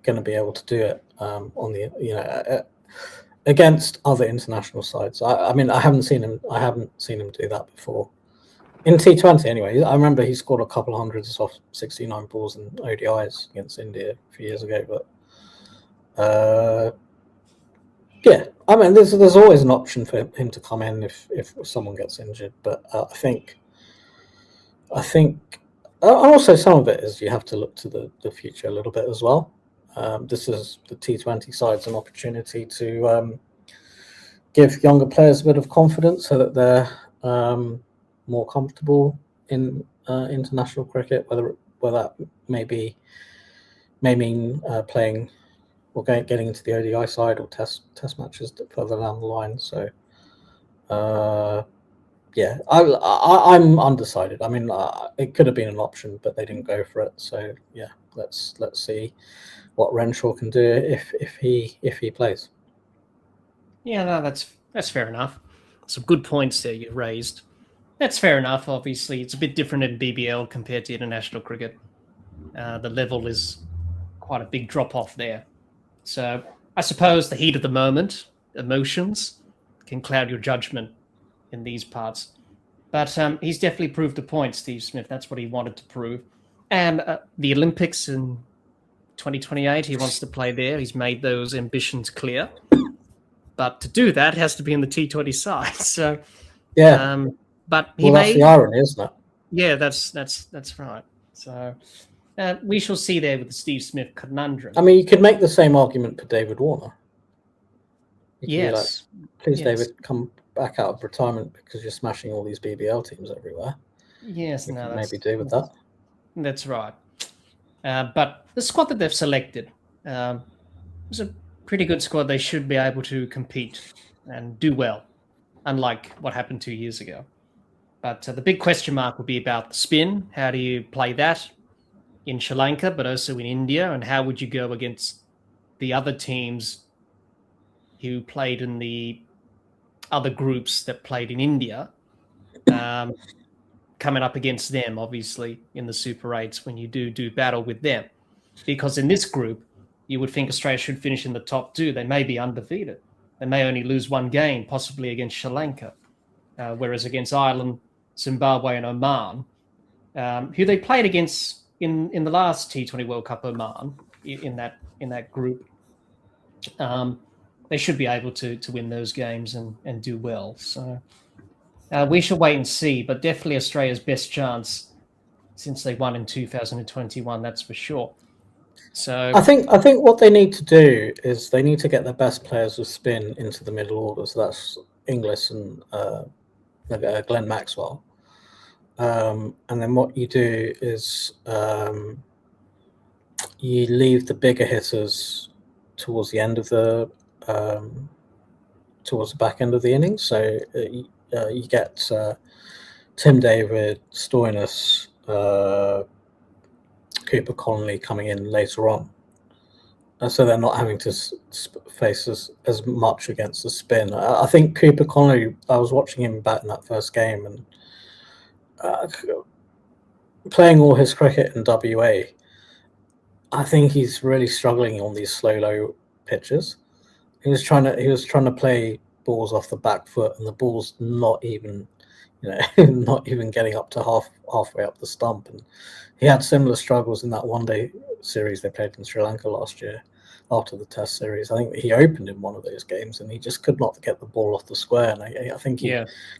going to be able to do it on the against other international sides. I mean, I haven't seen him do that before in T20 anyway. I remember he scored a couple of hundreds off 69 balls in ODIs against India a few years ago, but yeah, I mean, there's always an option for him to come in if someone gets injured, but I think also some of it is you have to look to the future a little bit as well. This is the T20 side's an opportunity to give younger players a bit of confidence so that they're more comfortable in international cricket, whether that may mean playing or getting into the ODI side or test matches further down the line. So yeah, I'm undecided. I mean, it could have been an option, but they didn't go for it. So yeah, let's see what Renshaw can do if he plays. Yeah, no, that's fair enough. Some good points there you raised. That's fair enough. Obviously, it's a bit different in BBL compared to international cricket. The level is quite a big drop off there. So I suppose the heat of the moment, emotions, can cloud your judgment in these parts. But he's definitely proved a point, Steve Smith. That's what he wanted to prove. And the Olympics in 2028, he wants to play there. He's made those ambitions clear. But to do that, it has to be in the T20 side. So yeah. But that's the irony, isn't it? Yeah, that's right. So we shall see there with the Steve Smith conundrum. I mean, you could make the same argument for David Warner. Yes. Please, yes. David, come back out of retirement because you're smashing all these BBL teams everywhere. Yes, maybe do with that. That's right. But the squad that they've selected is a pretty good squad. They should be able to compete and do well, unlike what happened 2 years ago. But the big question mark will be about the spin. How do you play that in Sri Lanka, but also in India? And how would you go against the other teams who played in the other groups that played in India, coming up against them, obviously, in the Super 8s when you do battle with them? Because in this group, you would think Australia should finish in the top 2. They may be undefeated. They may only lose one game, possibly against Sri Lanka. Whereas against Ireland, Zimbabwe and Oman, who they played against in the last T20 World Cup, Oman in that group, they should be able to win those games and do well. So we shall wait and see. But definitely Australia's best chance since they won in 2021. That's for sure. So I think what they need to do is they need to get their best players with spin into the middle order. So that's Inglis and Glenn Maxwell. And then what you do is you leave the bigger hitters towards the end of the towards the back end of the innings. So you get Tim David, Stoinis, Cooper Conley coming in later on. So they're not having to face as much against the spin. I think Cooper Conley, I was watching him bat in that first game and playing all his cricket in WA, I think he's really struggling on these slow, low pitches. He was trying to play balls off the back foot, and the ball's not even, not even getting up to halfway up the stump. And he had similar struggles in that one-day series they played in Sri Lanka last year after the Test series. I think he opened in one of those games, and he just could not get the ball off the square. And I think he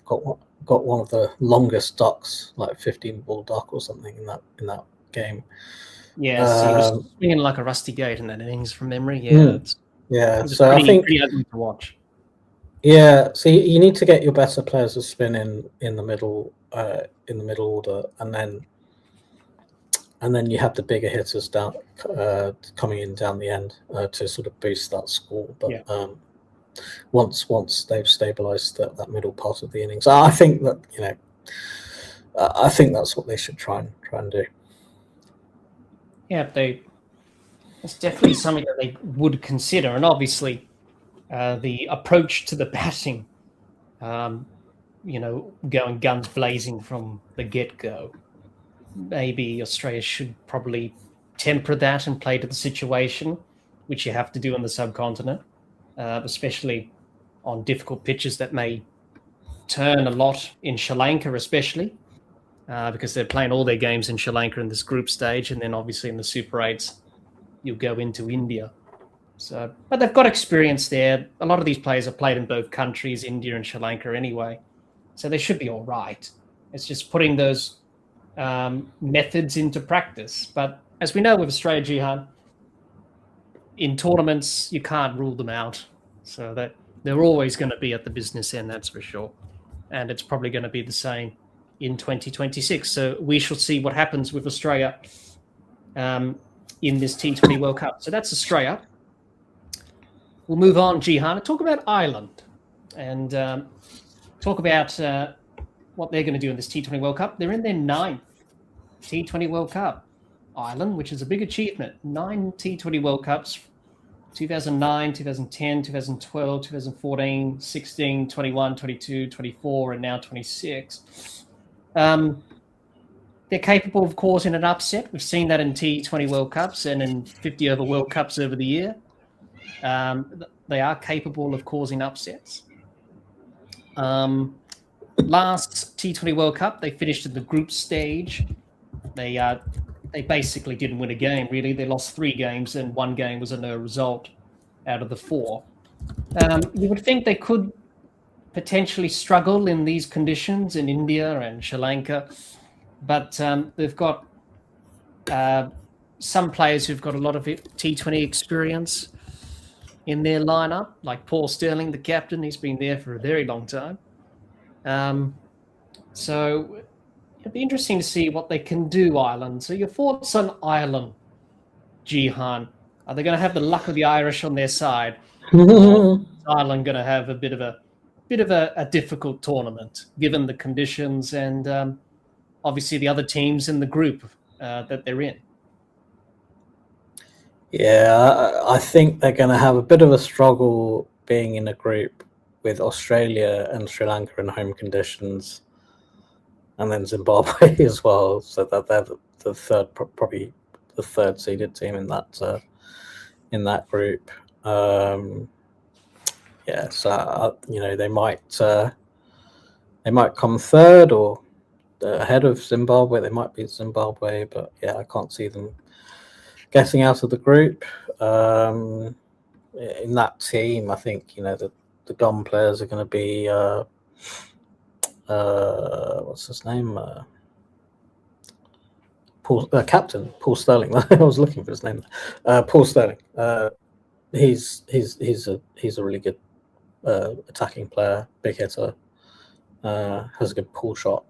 got one of the longest ducks, like 15-ball duck or something in that game. Yes, he was swinging like a rusty gate in that innings from memory. So I think pretty ugly to watch. Yeah, so you need to get your better players to spin in the middle order, and then you have the bigger hitters down coming in down the end to sort of boost that score. But once they've stabilised that middle part of the innings, I think that I think that's what they should try and do. Yeah, it's definitely something that they would consider, and obviously the approach to the batting, going guns blazing from the get-go. Maybe Australia should probably temper that and play to the situation, which you have to do on the subcontinent, especially on difficult pitches that may turn a lot in Sri Lanka, especially. Because they're playing all their games in Sri Lanka in this group stage, and then obviously in the Super 8s, you'll go into India. So, but they've got experience there. A lot of these players have played in both countries, India and Sri Lanka anyway, so they should be all right. It's just putting those methods into practice. But as we know with Australia, Jihan, in tournaments, you can't rule them out. So that they're always going to be at the business end, that's for sure. And it's probably going to be the same in 2026. So we shall see what happens with Australia in this T20 World Cup. So that's Australia. We'll move on, Jihan, and talk about Ireland and talk about what they're going to do in this T20 World Cup. They're in their 9th T20 World Cup. Ireland, which is a big achievement. 9 T20 World Cups, 2009, 2010, 2012, 2014, 16, 21, 22, 24, and now 26. They're capable of causing an upset. We've seen that in T20 World Cups and in 50-over World Cups over the year. They are capable of causing upsets. Last T20 World Cup, they finished in the group stage. They basically didn't win a game, really. They lost 3 games, and 1 game was a no result out of the 4. You would think they could potentially struggle in these conditions in India and Sri Lanka, but they've got some players who've got a lot of T20 experience in their lineup, like Paul Sterling, the captain. He's been there for a very long time. So it'd be interesting to see what they can do, Ireland. So your thoughts on Ireland, Jihan? Are they going to have the luck of the Irish on their side? Or is Ireland going to have a bit of a difficult tournament, given the conditions and obviously the other teams in the group that they're in? Yeah, I think they're going to have a bit of a struggle being in a group with Australia and Sri Lanka in home conditions, and then Zimbabwe as well. So that they're the third, probably the third seeded team in that group. So they might come third, or ahead of Zimbabwe. They might beat Zimbabwe, but yeah, I can't see them getting out of the group. In that team, I think the gun players are going to be what's his name? Captain Paul Sterling. I was looking for his name. Paul Sterling. He's a really good attacking player, big hitter. Has a good pull shot.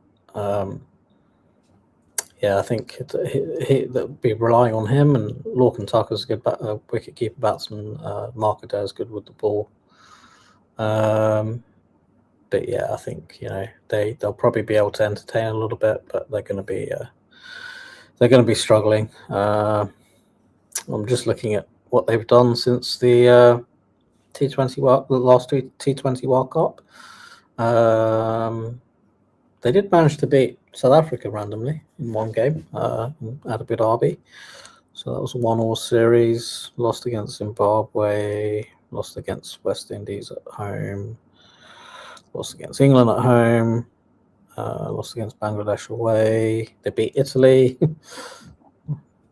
I think they'll be relying on him, and Lorcan Tucker's a good wicket keeper batsman. Mark Adair's good with the ball. But yeah, I think they'll probably be able to entertain a little bit, but they're going to be struggling. I'm just looking at what they've done since the last T20 World Cup. They did manage to beat South Africa randomly in one game at Dibbly Dobbly. So that was a 1-1 series. Lost against Zimbabwe. Lost against West Indies at home. Lost against England at home. Lost against Bangladesh away. They beat Italy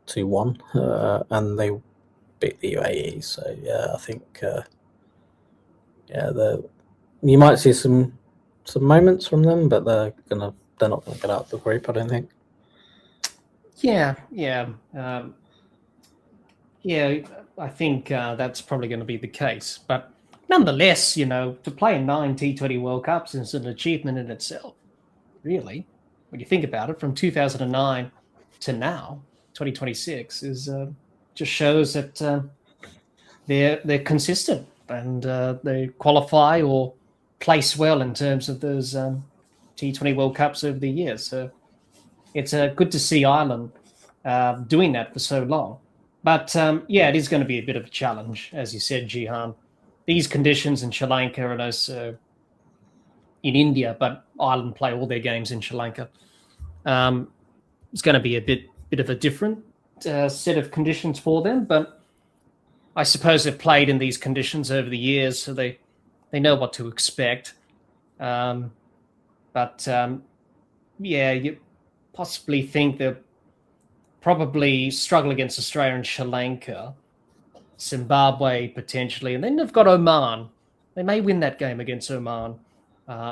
2-1. And they beat the UAE. So yeah, I think you might see some moments from them, but they're not gonna get out of the group, I don't think. I think that's probably going to be the case. But nonetheless, to play 9 T20 World Cups is an achievement in itself, really. When you think about it, from 2009 to now, 2026, is just shows that they're consistent and they qualify or place well in terms of those T20 World Cups over the years. So it's good to see Ireland doing that for so long. But it is going to be a bit of a challenge, as you said, Jihan. These conditions in Sri Lanka and also in India, but Ireland play all their games in Sri Lanka. It's going to be a bit of a different set of conditions for them, but I suppose they've played in these conditions over the years, so they know what to expect. You possibly think they'll probably struggle against Australia and Sri Lanka, Zimbabwe potentially, and then they've got Oman. They may win that game against Oman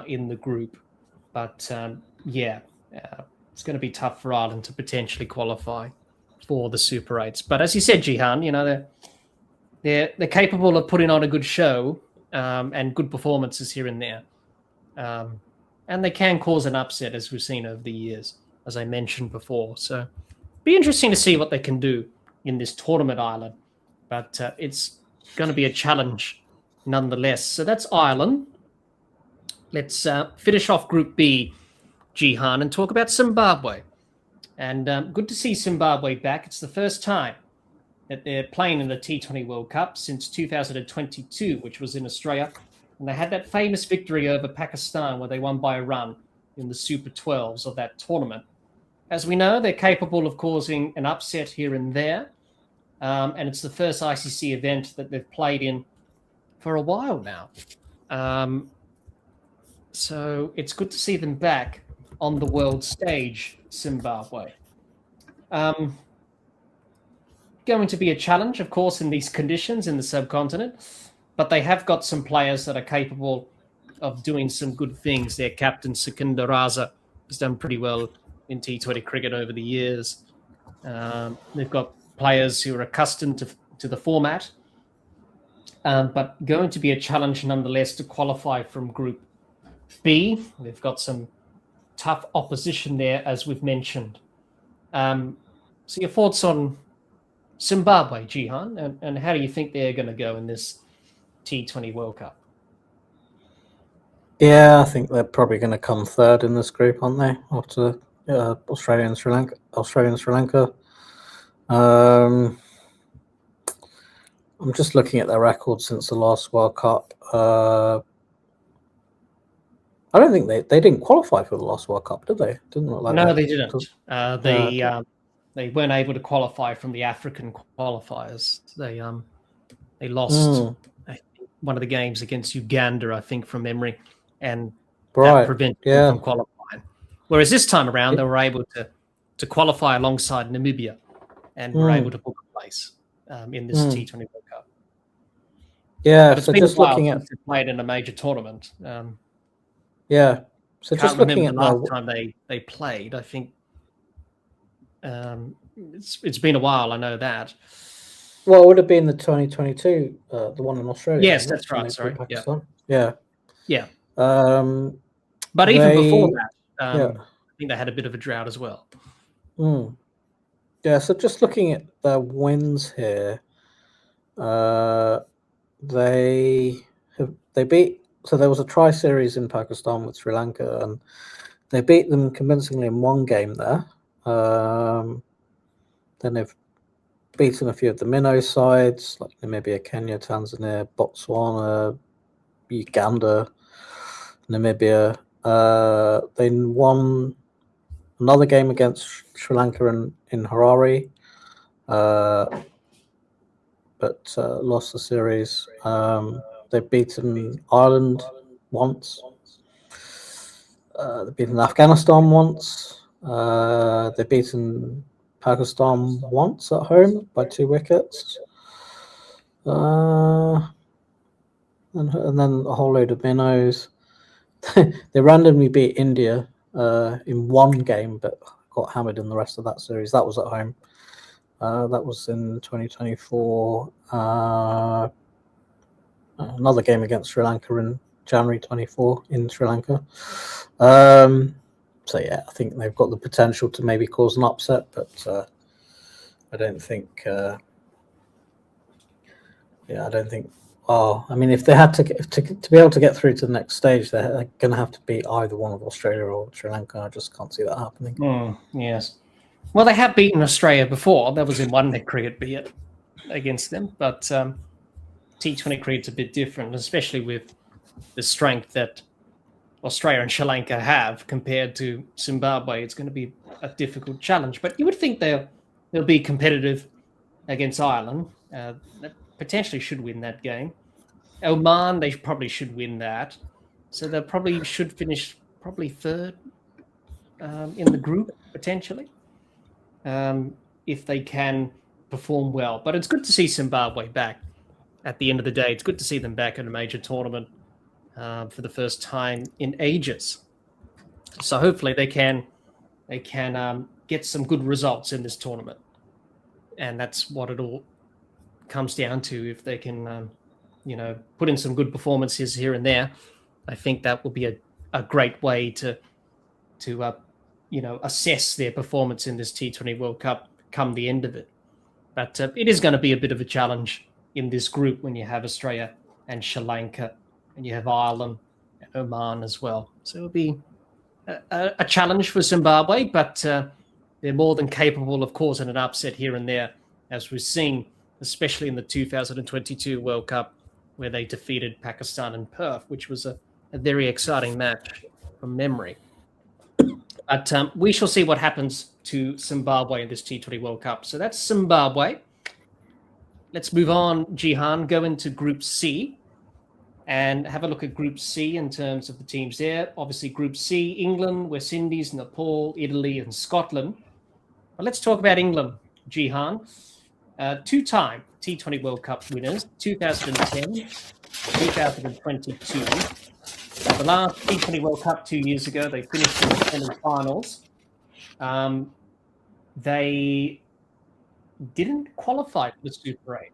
in the group. But it's going to be tough for Ireland to potentially qualify for the Super 8s. But as you said, Jihan, they're capable of putting on a good show and good performances here and there. And they can cause an upset, as we've seen over the years, as I mentioned before. So be interesting to see what they can do in this tournament, Ireland. But it's going to be a challenge nonetheless. So that's Ireland. Let's finish off Group B, Jihan, and talk about Zimbabwe. And good to see Zimbabwe back. It's the first time that they're playing in the T20 World Cup since 2022, which was in Australia. And they had that famous victory over Pakistan where they won by a run in the Super 12s of that tournament. As we know, they're capable of causing an upset here and there. And it's the first ICC event that they've played in for a while now. So it's good to see them back on the world stage, Zimbabwe. Going to be a challenge, of course, in these conditions in the subcontinent, but they have got some players that are capable of doing some good things. Their captain, Sukhinder Raza, has done pretty well in T20 cricket over the years. They've got players who are accustomed to the format, but going to be a challenge nonetheless to qualify from Group B. They've got some tough opposition there, as we've mentioned. So your thoughts on Zimbabwe, Jihan, and how do you think they're going to go in this T20 World Cup? Yeah, I think they're probably going to come third in this group, aren't they? After Australia and Sri Lanka. I'm just looking at their record since the last World Cup. I don't think they didn't qualify for the last World Cup, did they? Didn't look like no, that. They didn't. They weren't able to qualify from the African qualifiers. They lost one of the games against Uganda, I think, from memory, and that prevented them from qualifying. Whereas this time around, they were able to qualify alongside Namibia and were able to book a place in this T20 World Cup. Yeah, but it's so been just a while looking at since they played in a major tournament. yeah, so Can't just remember looking the at last time they played. I think it's been a while. I know that. well, it would have been the 2022, the one in Australia. Yes, wasn't it? that's right. When they Sorry. beat Pakistan. Yeah. Yeah. But even before that, yeah. I think they had a bit of a drought as well. Yeah, so just looking at their wins here, they beat. So there was a tri-series in Pakistan with Sri Lanka, and they beat them convincingly in one game there. Then they've beaten a few of the minnow sides like Namibia, Kenya, Tanzania, Botswana, Uganda, Namibia. They won another game against Sri Lanka in Harare, but lost the series. They've beaten Ireland once. They've beaten Afghanistan once. They've beaten Pakistan once at home by 2 wickets. And then a whole load of minnows. They randomly beat India in one game, but got hammered in the rest of that series. That was at home. That was in 2024. Another game against Sri Lanka in January 24 in Sri Lanka. So yeah, I think they've got the potential to maybe cause an upset, but I don't think. I don't think. Oh, I mean, if they had to be able to get through to the next stage, they're going to have to beat either one of Australia or Sri Lanka. I just can't see that happening. Yes. Well, they have beaten Australia before. That was in one-day cricket, be it against them. But T20 cricket's a bit different, especially with the strength that Australia and Sri Lanka have compared to Zimbabwe. It's going to be a difficult challenge. But you would think they'll be competitive against Ireland. They potentially should win that game. Oman, they probably should win that. So they probably should finish third in the group, potentially. If they can perform well. But it's good to see Zimbabwe back at the end of the day. It's good to see them back in a major tournament for the first time in ages. So hopefully they can get some good results in this tournament. And that's what it all comes down to. If they can, put in some good performances here and there, I think that will be a great way to assess their performance in this T20 World Cup come the end of it. But it is going to be a bit of a challenge in this group when you have Australia and Sri Lanka, and you have Ireland and Oman as well. So it'll be a challenge for Zimbabwe, but they're more than capable of causing an upset here and there, as we've seen, especially in the 2022 World Cup, where they defeated Pakistan in Perth, which was a very exciting match from memory. But we shall see what happens to Zimbabwe in this T20 World Cup. So that's Zimbabwe. Let's move on, Jihan, go into Group C and have a look at Group C in terms of the teams there. Obviously, Group C, England, West Indies, Nepal, Italy, and Scotland. But let's talk about England, Jihan. Two-time T20 World Cup winners, 2010, 2022. The last T20 World Cup 2 years ago, they finished in the semi-finals. They didn't qualify for the Super 8,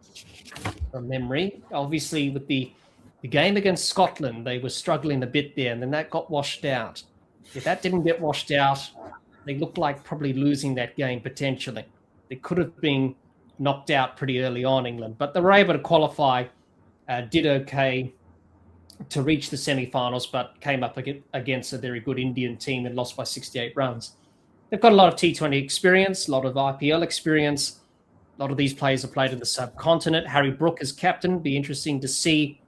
from memory. Obviously, with the game against Scotland, they were struggling a bit there, and then that got washed out. If that didn't get washed out, they looked like probably losing that game potentially. They could have been knocked out pretty early on, England, but they were able to qualify, did okay to reach the semi-finals, but came up against a very good Indian team and lost by 68 runs. They've got a lot of T20 experience, a lot of IPL experience. A lot of these players have played in the subcontinent. Harry Brook is captain. Be interesting to see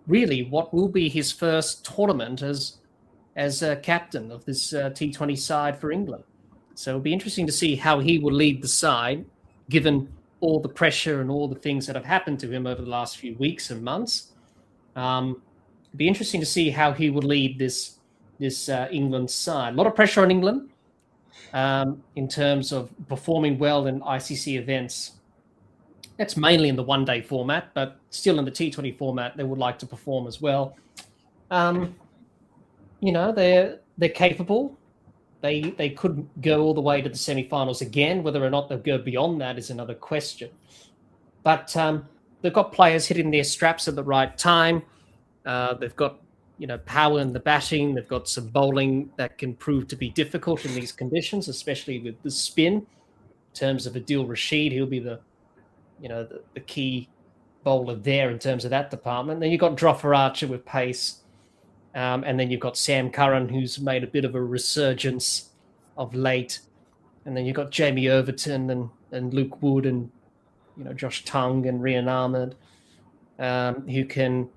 really what will be his first tournament as a captain of this T20 side for England. So it'll be interesting to see how he will lead the side, given all the pressure and all the things that have happened to him over the last few weeks and months. It'll be interesting to see how he will lead this this England side. A lot of pressure on England in terms of performing well in ICC events. That's mainly in the one-day format, but still in the T20 format, they would like to perform as well. They're capable. They could go all the way to the semi-finals again. Whether or not they'll go beyond that is another question. But they've got players hitting their straps at the right time. They've got power in the batting. They've got some bowling that can prove to be difficult in these conditions, especially with the spin. In terms of Adil Rashid, he'll be the key bowler there in terms of that department. Then you've got Jofra Archer with pace. And then you've got Sam Curran, who's made a bit of a resurgence of late. And then you've got Jamie Overton and Luke Wood and Josh Tongue and Rian Ahmed, who can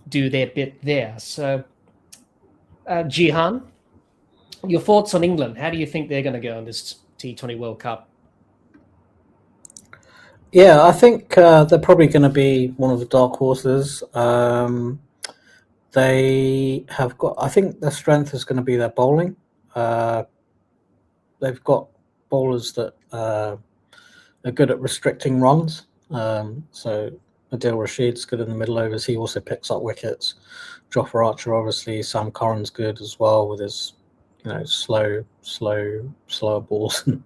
do their bit there. So, Jihan, your thoughts on England? How do you think they're going to go in this T20 World Cup? Yeah, I think they're probably going to be one of the dark horses. They have got, I think their strength is going to be their bowling. They've got bowlers that are good at restricting runs. So Adil Rashid's good in the middle overs. He also picks up wickets. Jofra Archer, obviously. Sam Curran's good as well with his, slower balls and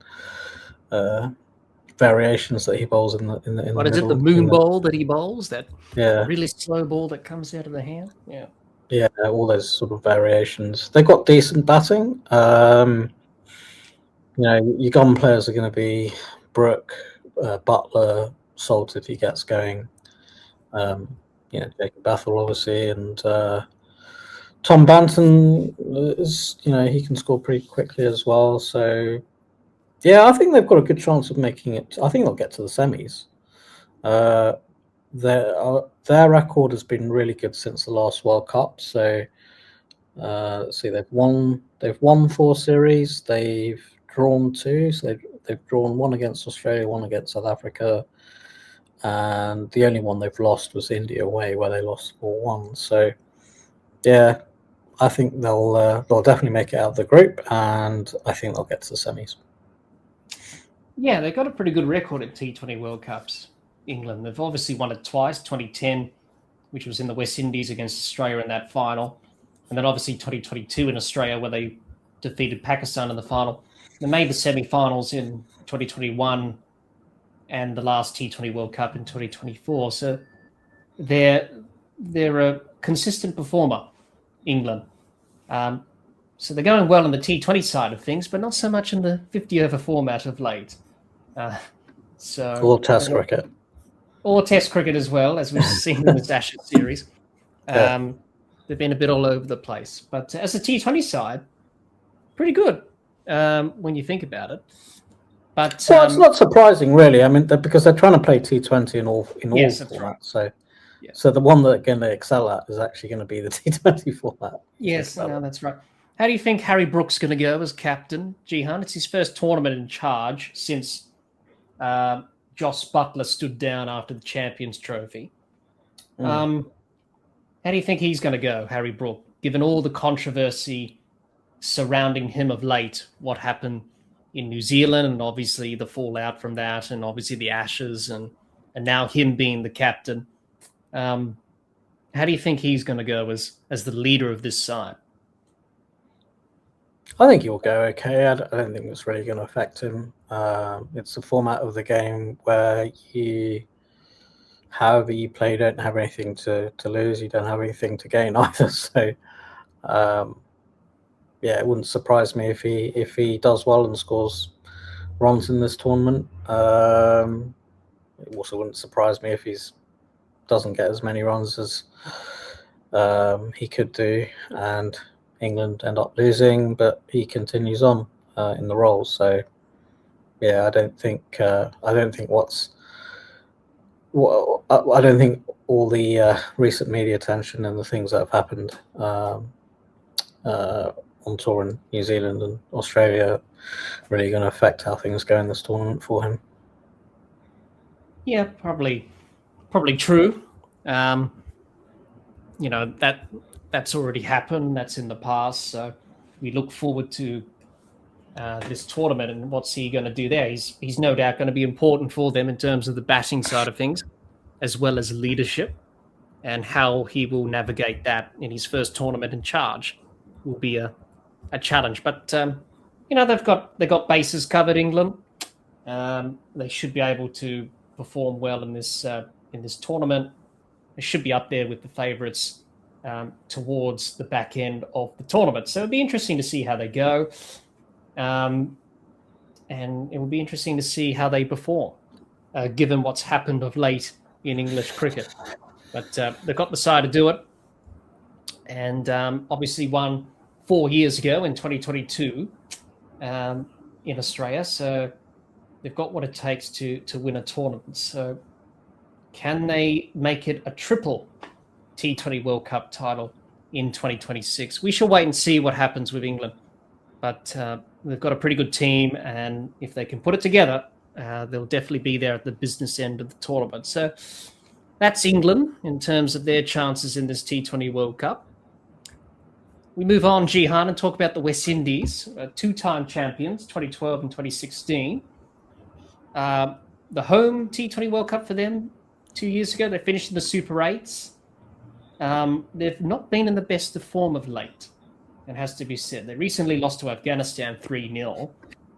variations that he bowls in the What is it? The moon bowl that he bowls? That really slow ball that comes out of the hand? Yeah. Yeah, all those sort of variations. They've got decent batting. Your gun players are going to be Brooke, Butler, Salt if he gets going. Jacob Bathell obviously, and Tom Banton is, he can score pretty quickly as well. So, yeah, I think they've got a good chance of making it. I think they'll get to the semis. Their record has been really good since the last World Cup. So, let's see, they've won 4 series. They've drawn 2. So they've drawn 1 against Australia, 1 against South Africa, and the only one they've lost was India away, where they lost 4-1. So, yeah, I think they'll definitely make it out of the group, and I think they'll get to the semis. Yeah, they've got a pretty good record at T20 World Cups. England. They've obviously won it twice, 2010, which was in the West Indies against Australia in that final. And then obviously 2022 in Australia, where they defeated Pakistan in the final. They made the semi-finals in 2021 and the last T20 World Cup in 2024. So they're a consistent performer, England. So they're going well on the T20 side of things, but not so much in the 50-over format of late. Or Test cricket. Or Test cricket as well, as we've seen in the Ashes series. They've been a bit all over the place. But as a T20 side, pretty good when you think about it. But it's not surprising, really. I mean, because they're trying to play T20 in all formats. Right. So the one that they're going to excel at is actually going to be the T20 format. Yes, that's right. How do you think Harry Brook's going to go as captain, Jihan? It's his first tournament in charge since Joss Butler stood down after the Champions Trophy. How do you think he's going to go, Harry Brook, given all the controversy surrounding him of late? What happened in New Zealand and obviously the fallout from that, and obviously the Ashes, and now him being the captain. How do you think he's going to go as the leader of this side? I think he'll go okay. I don't think it's really going to affect him. It's the format of the game where however you play, you don't have anything to lose. You don't have anything to gain either. So, it wouldn't surprise me if he does well and scores runs in this tournament. It also wouldn't surprise me if he doesn't get as many runs as he could do, and England end up losing, but he continues on in the role. So, I don't think all the recent media attention and the things that have happened on tour in New Zealand and Australia really going to affect how things go in this tournament for him. Yeah, probably true. That that's already happened. That's in the past. So we look forward to this tournament and what's he going to do there. He's no doubt going to be important for them in terms of the batting side of things, as well as leadership, and how he will navigate that in his first tournament in charge will be a challenge. But they've got bases covered. England, they should be able to perform well in this tournament. They should be up there with the favourites towards the back end of the tournament. So it'll be interesting to see how they go. And it will be interesting to see how they perform, given what's happened of late in English cricket. But they've got the side to do it. And obviously won 4 years ago in 2022 in Australia. So they've got what it takes to win a tournament. So can they make it a triple T20 World Cup title in 2026? We shall wait and see what happens with England. But they've got a pretty good team, and if they can put it together, they'll definitely be there at the business end of the tournament. So that's England in terms of their chances in this T20 World Cup. We move on, Jihan, and talk about the West Indies, two-time champions, 2012 and 2016. The home T20 World Cup for them 2 years ago, they finished in the Super 8s. They've not been in the best of form of late. It has to be said. They recently lost to Afghanistan 3-0.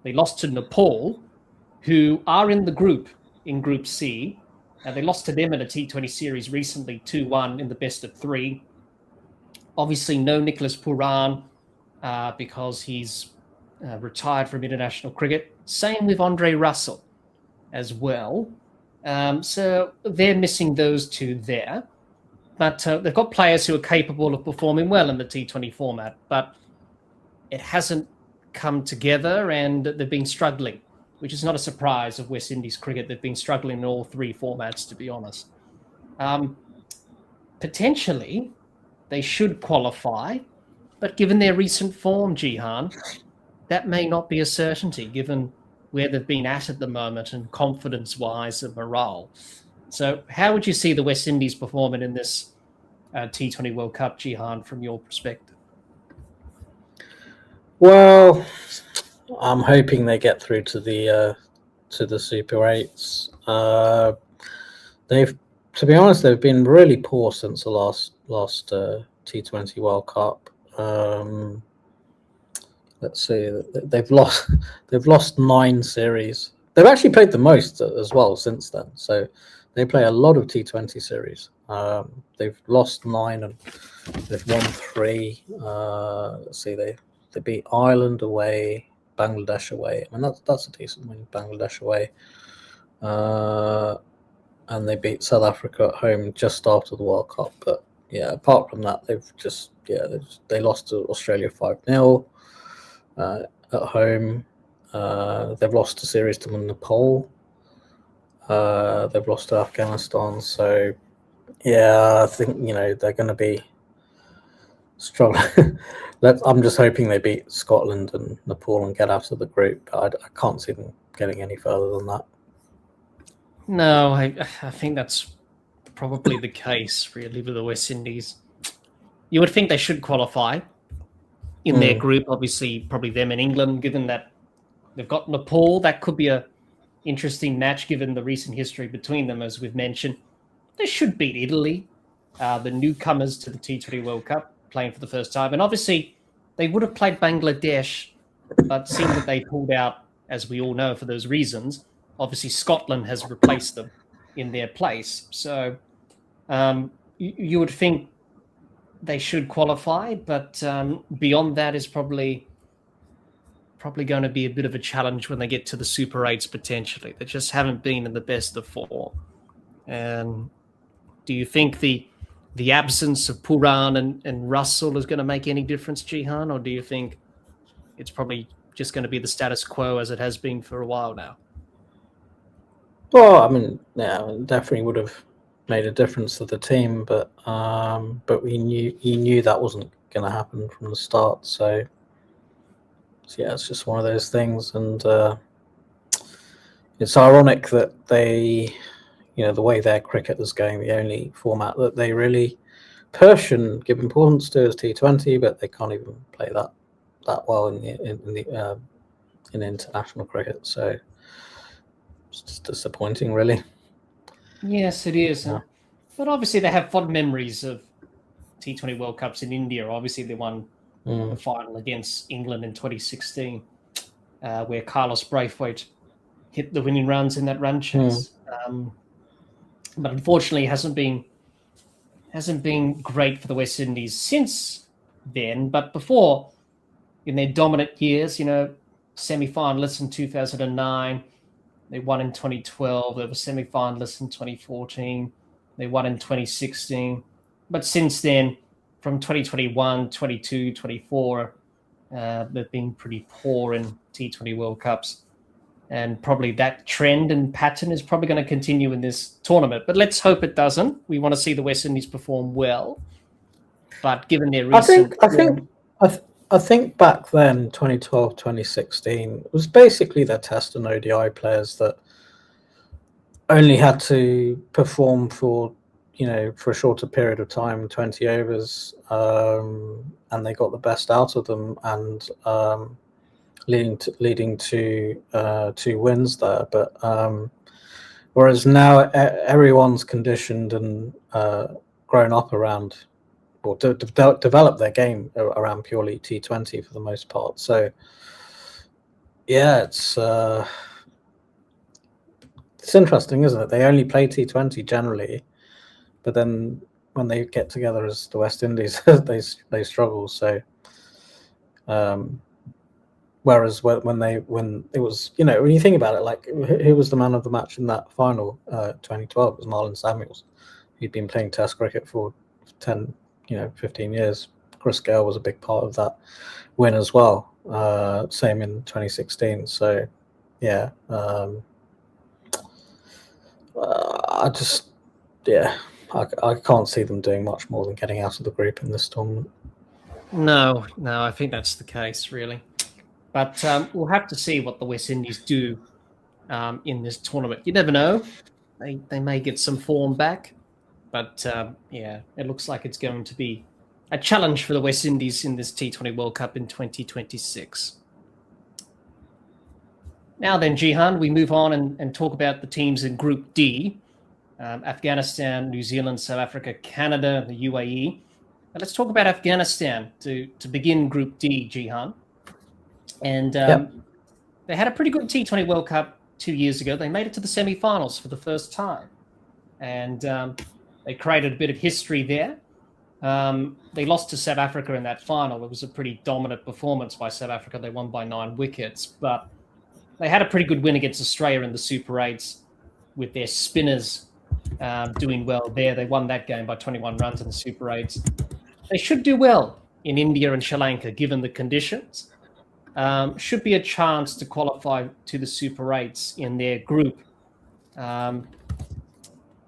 They lost to Nepal, who are in the group, in Group C. They lost to them in a T20 series recently, 2-1 in the best of 3. Obviously, no Nicholas Pooran because he's retired from international cricket. Same with Andre Russell as well. So they're missing those two there. But they've got players who are capable of performing well in the T20 format, but it hasn't come together and they've been struggling, which is not a surprise of West Indies cricket. They've been struggling in all three formats, to be honest. Potentially, they should qualify, but given their recent form, Jihan, that may not be a certainty, given where they've been at the moment and confidence-wise and morale. So how would you see the West Indies performing in this T20 World Cup, Jihan, from your perspective? Well, I'm hoping they get through to the Super 8s. To be honest, they've been really poor since the last T20 World Cup. Let's see, they've lost 9 series. They've actually played the most as well since then. So they play a lot of T20 series. They've lost 9 and they've won 3. Let's see, they beat Ireland away, Bangladesh away. I mean, that's a decent win, Bangladesh away. And they beat South Africa at home just after the World Cup. But yeah, apart from that, they lost to Australia 5-0 at home. They've lost a series to Nepal. They've lost to Afghanistan. So yeah, I think they're going to be struggling. I'm just hoping they beat Scotland and Nepal and get out of the group. I can't see them getting any further than that. No, I think that's probably the case, really, with the West Indies. You would think they should qualify in their group, obviously, probably them and England, given that they've got Nepal. That could be a interesting match, given the recent history between them, as we've mentioned. They should beat Italy, the newcomers to the T20 World Cup, playing for the first time. And obviously, they would have played Bangladesh, but seeing that they pulled out, as we all know, for those reasons, obviously Scotland has replaced them in their place. So you would think they should qualify, but beyond that is probably going to be a bit of a challenge when they get to the Super 8s potentially. They just haven't been in the best of form. And do you think the absence of Pooran and Russell is going to make any difference, Jihan, or do you think it's probably just going to be the status quo as it has been for a while now? Well, I mean, yeah, it definitely would have made a difference to the team, but we knew that wasn't going to happen from the start. So yeah, it's just one of those things, and it's ironic that they, the way their cricket is going, the only format that they really push and give importance to as T20, but they can't even play that well in international cricket. So it's just disappointing, really. Yes, it is. Yeah. But obviously, they have fond memories of T20 World Cups in India. Obviously, they won the final against England in 2016, where Carlos Braithwaite hit the winning runs in that run chase. But unfortunately, it hasn't been great for the West Indies since then. But before, in their dominant years, semi-finalists in 2009, they won in 2012. They were semi-finalists in 2014. They won in 2016. But since then, from 2021, 22, 24, they've been pretty poor in T20 World Cups. And probably that trend and pattern is probably going to continue in this tournament. But let's hope it doesn't. We want to see the West Indies perform well. But given their recent... I think back then, 2012, 2016, it was basically their test and ODI players that only had to perform for a shorter period of time, 20 overs, and they got the best out of them, and leading to 2 wins there. But whereas now everyone's conditioned and grown up around, or develop their game around purely T20 for the most part. So yeah, it's interesting, isn't it? They only play T20 generally, but then when they get together as the West Indies, they struggle. So whereas when it was, when you think about it, like who was the man of the match in that final 2012? It was Marlon Samuels. He'd been playing Test cricket for 15 years. Chris Gale was a big part of that win as well. Same in 2016. So yeah, I can't see them doing much more than getting out of the group in this tournament. No, I think that's the case, really. But we'll have to see what the West Indies do in this tournament. You never know. They may get some form back. But it looks like it's going to be a challenge for the West Indies in this T20 World Cup in 2026. Now then, Jihan, we move on and talk about the teams in Group D. Afghanistan, New Zealand, South Africa, Canada, the UAE. Now let's talk about Afghanistan to begin Group D, Jihan. And they had a pretty good T20 World Cup 2 years ago. They made it to the semi-finals for the first time. And they created a bit of history there. They lost to South Africa in that final. It was a pretty dominant performance by South Africa. They won by 9 wickets. But they had a pretty good win against Australia in the Super 8s with their spinners doing well there. They won that game by 21 runs in the Super 8s. They should do well in India and Sri Lanka, given the conditions. Should be a chance to qualify to the Super 8s in their group.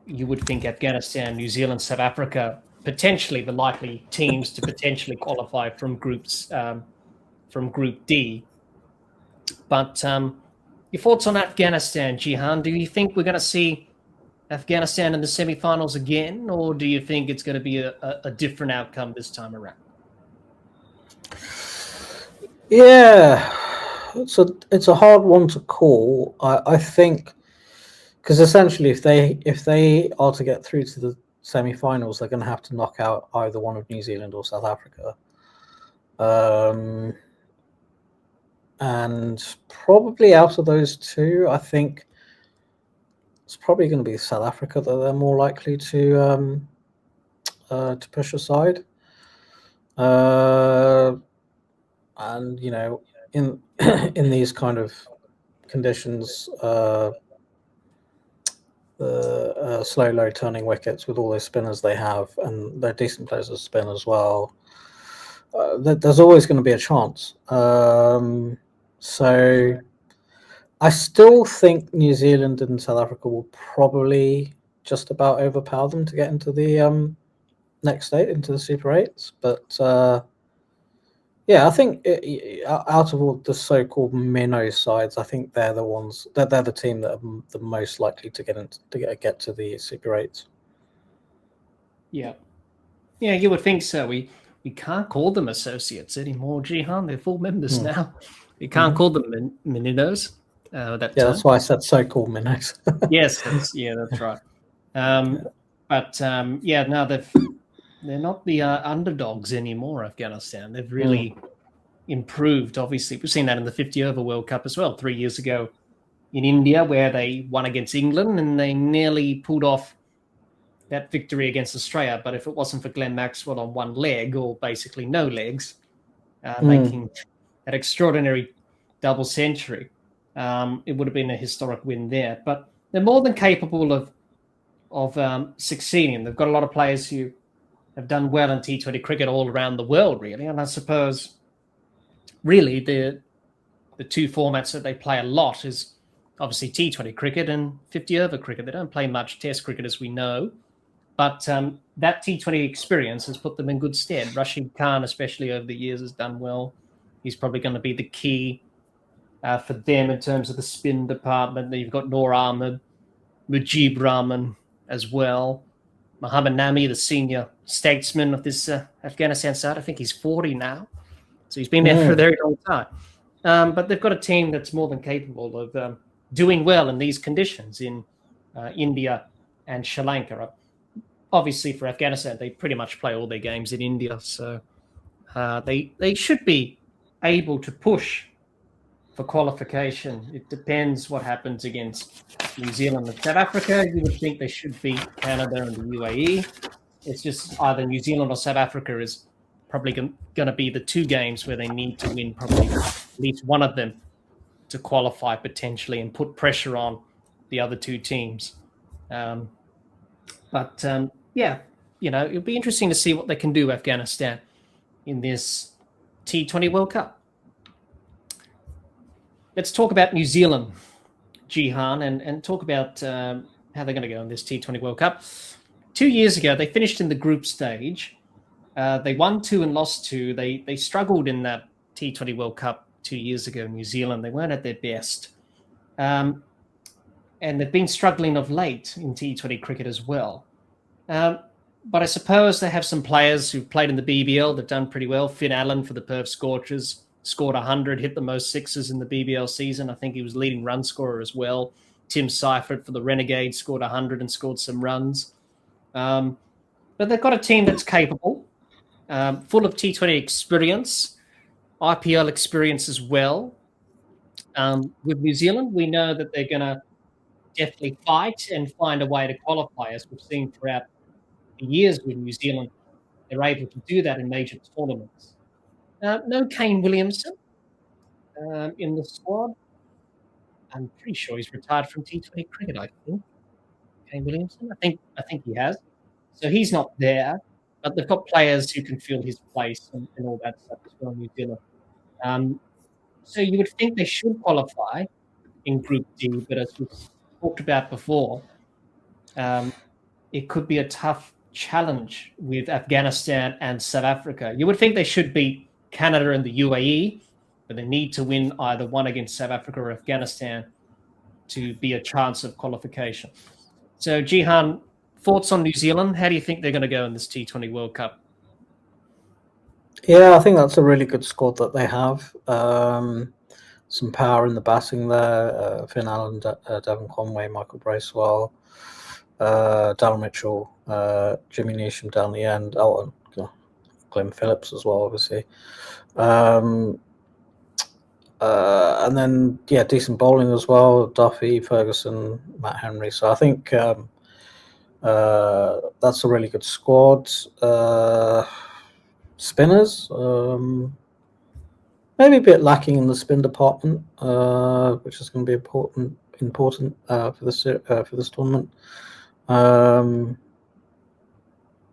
You would think Afghanistan, New Zealand, South Africa, potentially the likely teams to potentially qualify from groups from Group D. But your thoughts on Afghanistan, Jihan? Do you think we're going to see Afghanistan in the semi-finals again, or do you think it's going to be a different outcome this time around? Yeah, it's a hard one to call. I think, because essentially if they are to get through to the semi-finals, they're going to have to knock out either one of New Zealand or South Africa. And probably out of those two, I think it's probably going to be South Africa that they're more likely to push aside. And in these kind of conditions, the slow, low turning wickets with all those spinners they have, and they're decent players to spin as well. There's always going to be a chance. So I still think New Zealand and South Africa will probably just about overpower them to get into the next stage, into the Super 8s. But yeah, I think out of all the so-called minnow sides, I think they're the ones they're the team that are the most likely to get to the Super 8s. Yeah. Yeah, you would think so. We can't call them associates anymore, Jihan. They're full members now. We can't call them mininos. That Yeah, term. that's why I said so-called minnows. Yes, that's right. But no, they're not the underdogs anymore. Afghanistan. They've really improved. Obviously, we've seen that in the 50-over World Cup as well 3 years ago in India, where they won against England and they nearly pulled off that victory against Australia. But if it wasn't for Glenn Maxwell on one leg, or basically no legs, making that extraordinary double century, it would have been a historic win there. But they're more than capable of succeeding. They've got a lot of players who have done well in T20 cricket all around the world, really. And I suppose, really, the two formats that they play a lot is obviously T20 cricket and 50-over cricket. They don't play much Test cricket, as we know. But that T20 experience has put them in good stead. Rashid Khan, especially over the years, has done well. He's probably going to be the key for them in terms of the spin department. You've got Noor Ahmed, Mujib Rahman as well. Mohammad Nami, the senior statesman of this Afghanistan side. I think he's 40 now. So he's been there for a very long time. But they've got a team that's more than capable of doing well in these conditions in India and Sri Lanka. Obviously, for Afghanistan, they pretty much play all their games in India. So they should be able to push for qualification. It depends what happens against New Zealand and South Africa. You would think they should beat Canada and the UAE. It's just either New Zealand or South Africa is probably going to be the two games where they need to win probably at least one of them to qualify potentially and put pressure on the other two teams. It'll be interesting to see what they can do, Afghanistan, in this T20 World Cup. Let's talk about New Zealand, Jihan, and talk about how they're going to go in this T20 World Cup. 2 years ago, they finished in the group stage. They won 2 and lost 2. They struggled in that T20 World Cup 2 years ago in New Zealand. They weren't at their best. And they've been struggling of late in T20 cricket as well. But I suppose they have some players who've played in the BBL. They've done pretty well. Finn Allen for the Perth Scorchers scored 100, hit the most sixes in the BBL season. I think he was leading run scorer as well. Tim Seifert for the Renegades scored 100 and scored some runs. But they've got a team that's capable, full of T20 experience, IPL experience as well. With New Zealand, we know that they're going to definitely fight and find a way to qualify, as we've seen throughout the years with New Zealand. They're able to do that in major tournaments. No Kane Williamson in the squad. I'm pretty sure he's retired from T20 cricket, I think. Kane Williamson? I think he has. So he's not there, but they've got players who can fill his place and all that stuff as well in New Zealand. So you would think they should qualify in Group D, but as we've talked about before, it could be a tough challenge with Afghanistan and South Africa. You would think they should beat Canada and the UAE, but they need to win either one against South Africa or Afghanistan to be a chance of qualification. So, Jihan, thoughts on New Zealand? How do you think they're going to go in this T20 World Cup? Yeah, I think that's a really good squad that they have. Some power in the batting there. Finn Allen, Devon Conway, Michael Bracewell, Darryl Mitchell, Jimmy Neesham down the end, Elton, Glenn Phillips as well, obviously. And then, decent bowling as well. Duffy, Ferguson, Matt Henry. So I think that's a really good squad. Spinners, maybe a bit lacking in the spin department, which is going to be important for this tournament.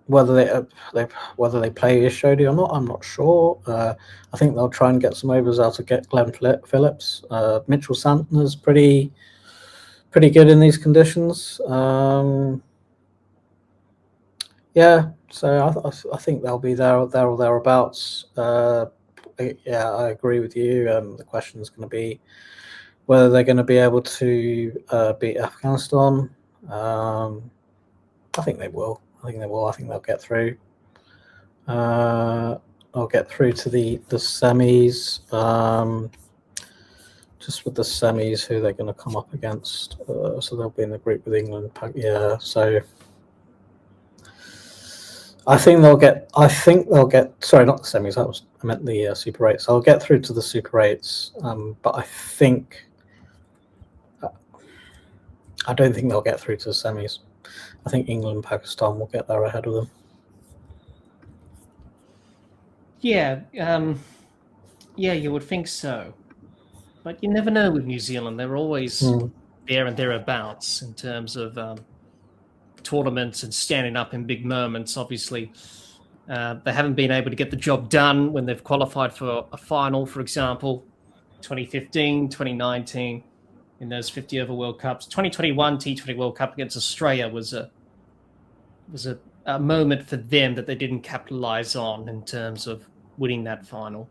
Whether they play Ishodi or not, I'm not sure. I think they'll try and get some overs out of Glenn Phillips. Mitchell Santner's pretty good in these conditions. So I think they'll be there or thereabouts. I agree with you. The question is going to be whether they're going to be able to beat Afghanistan. I think they will. I think they'll get through. I'll get through to the semis. Just with the semis, who they're going to come up against. So they'll be in the group with England. Yeah, so I think they'll get. Sorry, not the semis. I meant the Super 8s. I'll get through to the Super 8s, but I don't think they'll get through to the semis. I think England and Pakistan will get there ahead of them. Yeah, you would think so. But you never know with New Zealand. They're always there and thereabouts in terms of tournaments and standing up in big moments. Obviously, they haven't been able to get the job done when they've qualified for a final, for example, 2015, 2019, in those 50-over World Cups. 2021 T20 World Cup against Australia was a moment for them that they didn't capitalize on in terms of winning that final.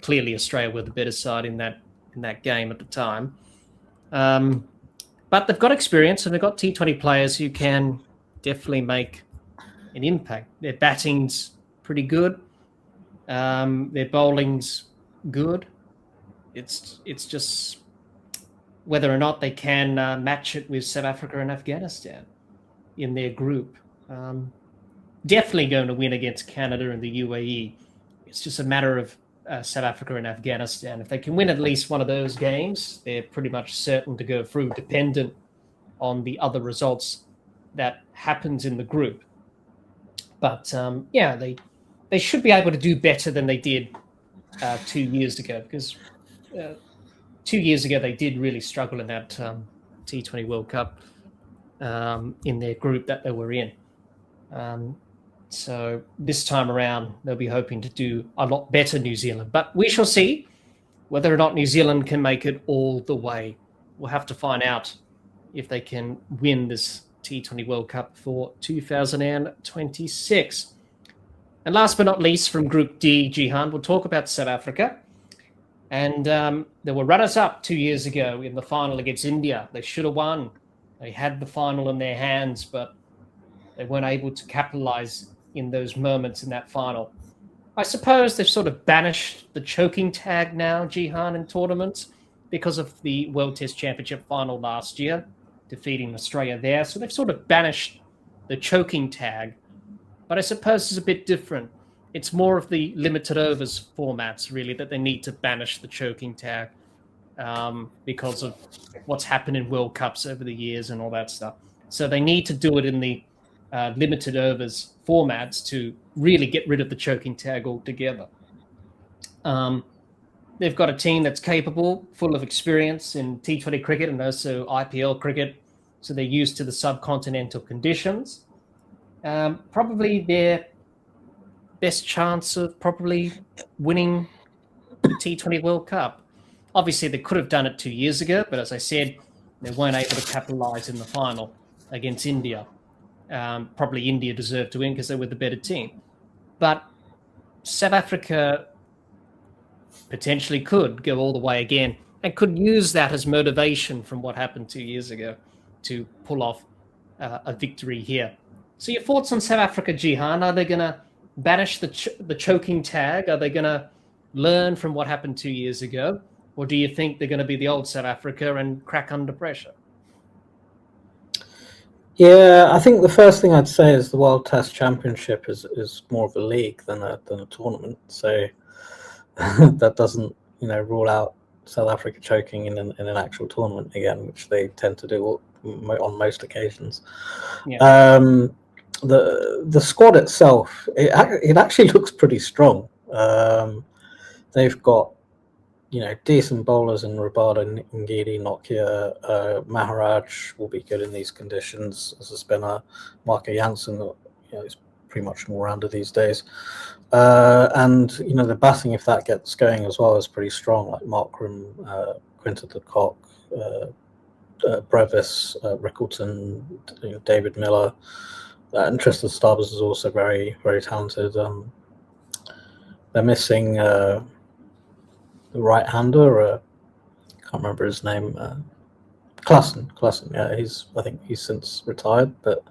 Clearly, Australia were the better side in that game at the time. But they've got experience and they've got T20 players who can definitely make an impact. Their batting's pretty good. Their bowling's good. It's just whether or not they can match it with South Africa and Afghanistan in their group. Definitely going to win against Canada and the UAE. It's just a matter of South Africa and Afghanistan. If they can win at least one of those games, they're pretty much certain to go through, dependent on the other results that happens in the group. But they should be able to do better than they did 2 years ago, because 2 years ago they did really struggle in that T20 World Cup in their group that they were in. So this time around, they'll be hoping to do a lot better, New Zealand. But we shall see whether or not New Zealand can make it all the way. We'll have to find out if they can win this T20 World Cup for 2026. And last but not least, from Group D, Jihan, we'll talk about South Africa. And they were runners-up 2 years ago in the final against India. They should have won. They had the final in their hands, but they weren't able to capitalize in those moments in that final. I suppose they've sort of banished the choking tag now, Jihan, in tournaments because of the World Test Championship final last year, defeating Australia there. So they've sort of banished the choking tag. But I suppose it's a bit different. It's more of the limited overs formats, really, that they need to banish the choking tag because of what's happened in World Cups over the years and all that stuff. So they need to do it in the limited overs formats to really get rid of the choking tag altogether. They've got a team that's capable, full of experience in T20 cricket and also IPL cricket, so they're used to the subcontinental conditions. Probably their best chance of probably winning the T20 World Cup. Obviously, they could have done it 2 years ago, but as I said, they weren't able to capitalize in the final against India. Probably India deserved to win because they were the better team. But South Africa potentially could go all the way again and could use that as motivation from what happened 2 years ago to pull off a victory here. So your thoughts on South Africa, Jihan? Are they going to banish the choking tag? Are they going to learn from what happened 2 years ago? Or do you think they're going to be the old South Africa and crack under pressure? Yeah, I think the first thing I'd say is the World Test Championship is more of a league than a tournament. So that doesn't, rule out South Africa choking in an actual tournament again, which they tend to do on most occasions. Yeah. The squad itself, it actually looks pretty strong. They've got decent bowlers in Rabada, Ngidi, Nokia. Maharaj will be good in these conditions as a spinner. Marco Jansen, is pretty much an all-rounder these days. And the batting, if that gets going as well, is pretty strong. Like Markram, Quinton de Kock, Brevis, Rickleton, David Miller. And Tristan Starbury is also very, very talented. They're missing the right-hander. I can't remember his name. Klassen. Yeah, I think he's since retired, but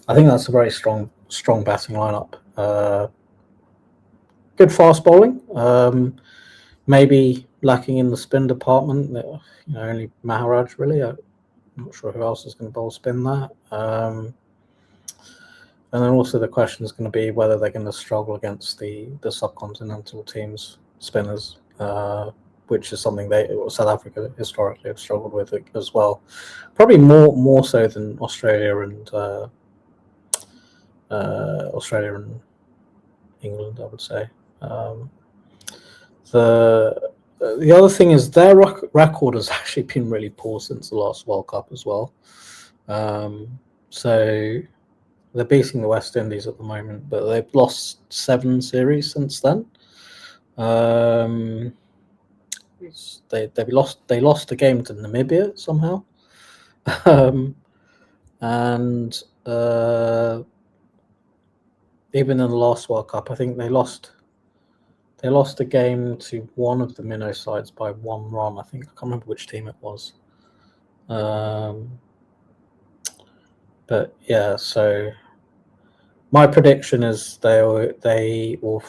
I think that's a very strong strong batting lineup. Good fast bowling. Maybe lacking in the spin department. Only Maharaj really. I'm not sure who else is going to bowl spin that. And then also the question is going to be whether they're going to struggle against the subcontinental teams, spinners, which is something South Africa historically have struggled with as well. Probably more so than Australia and England, I would say. The other thing is their record has actually been really poor since the last World Cup as well. So they're beating the West Indies at the moment, but they've lost 7 series since then. They lost a game to Namibia somehow, and even in the last World Cup, I think they lost a game to one of the minnow sides by 1 run. I can't remember which team it was. But yeah, so my prediction is they will.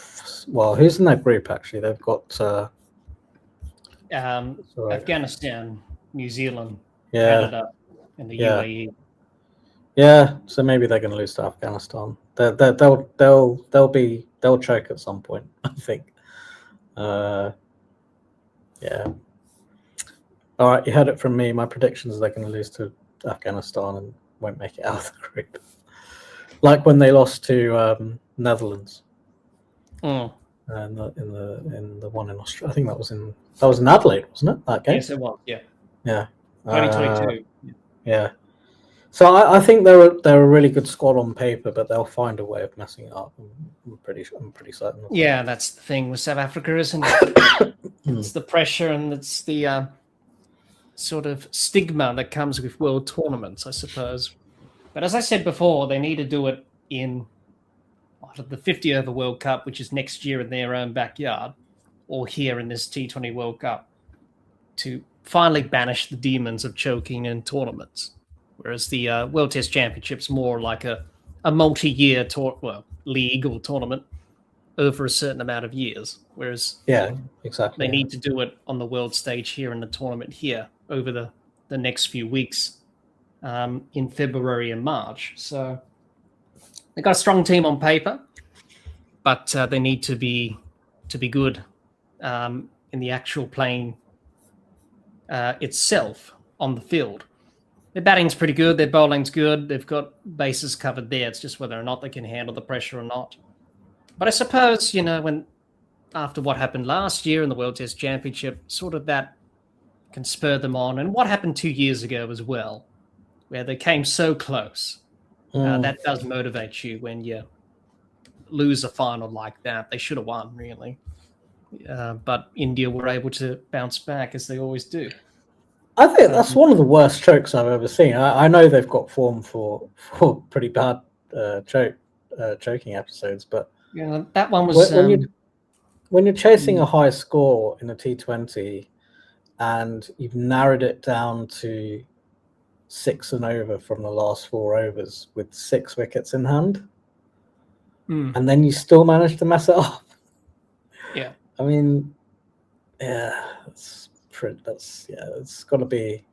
Well, who's in that group actually? They've got Afghanistan, New Zealand, yeah, Canada, and the UAE. Yeah, so maybe they're going to lose to Afghanistan. They'll choke at some point, I think. Yeah. All right, you heard it from me. My predictions are they're going to lose to Afghanistan and won't make it out of the group. Like when they lost to Netherlands. In the one in Australia. I think that was in Adelaide, wasn't it? That game? Yes, it was. Yeah. 2022. Yeah. So I think they're a really good squad on paper, but they'll find a way of messing it up. I'm pretty certain. Yeah, that's the thing with South Africa, isn't it? It's the pressure and it's the sort of stigma that comes with world tournaments, I suppose. But as I said before, they need to do it in the 50 over World Cup, which is next year in their own backyard, or here in this T20 World Cup, to finally banish the demons of choking in tournaments. Whereas the World Test Championship's more like a multi-year league or tournament over a certain amount of years. Whereas exactly. They need to do it on the world stage here in the tournament here over the next few weeks in February and March. So they've got a strong team on paper, but they need to be good in the actual playing itself on the field. Their batting's pretty good. Their bowling's good. They've got bases covered there. It's just whether or not they can handle the pressure or not. But I suppose, when after what happened last year in the World Test Championship, sort of that can spur them on. And what happened 2 years ago as well, where they came so close. That does motivate you when you lose a final like that. They should have won, really. But India were able to bounce back, as they always do. I think that's one of the worst chokes I've ever seen. I know they've got form for pretty bad choking episodes, but that one was when you're chasing a high score in a T20 and you've narrowed it down to 6 and over from the last 4 overs with 6 wickets in hand, and then you still manage to mess it up. Yeah, I mean, it's got to be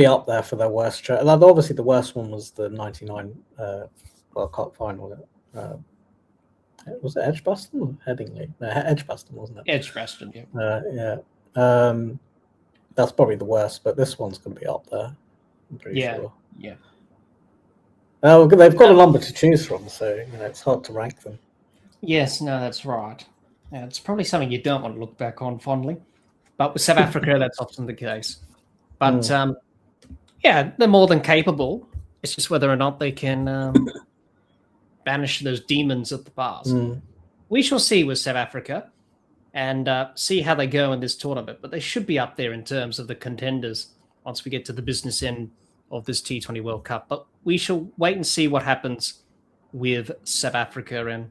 up there for their worst choke. Obviously, the worst one was the '99 World Cup final. Was it Edgbaston or Headingley? No, Edgbaston, wasn't it? Edgbaston, yeah. That's probably the worst, but this one's going to be up there. I'm pretty sure. Yeah. They've got a number to choose from, so it's hard to rank them. Yes, no, that's right. Yeah, it's probably something you don't want to look back on fondly. But with South Africa, that's often the case. But, they're more than capable. It's just whether or not they can banish those demons of the past. We shall see with South Africa and see how they go in this tournament. But they should be up there in terms of the contenders once we get to the business end of this T20 World Cup. But we shall wait and see what happens with South Africa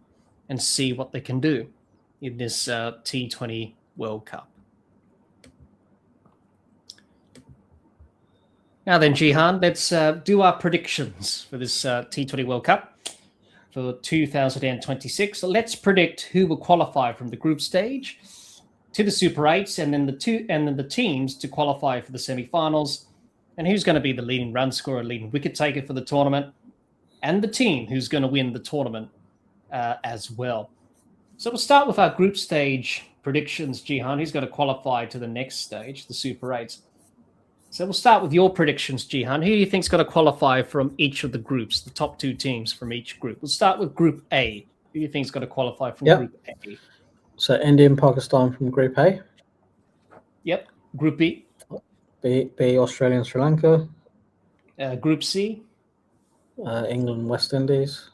and see what they can do in this T20 World Cup. Now then, Jihan, let's do our predictions for this T20 World Cup. for 2026. So let's predict who will qualify from the group stage to the Super 8s, and then the teams to qualify for the semi-finals, and who's going to be the leading run scorer, leading wicket taker for the tournament, and the team who's going to win the tournament as well. So we'll start with our group stage predictions, Jihan. Who's going to qualify to the next stage, the Super 8s? So we'll start with your predictions, Jihan. Who do you think is going to qualify from each of the groups, the top 2 teams from each group? We'll start with Group A. Who do you think is going to qualify from Group A? So India and Pakistan from Group A. Yep. Group B. B Australia and Sri Lanka. Group C. England and West Indies.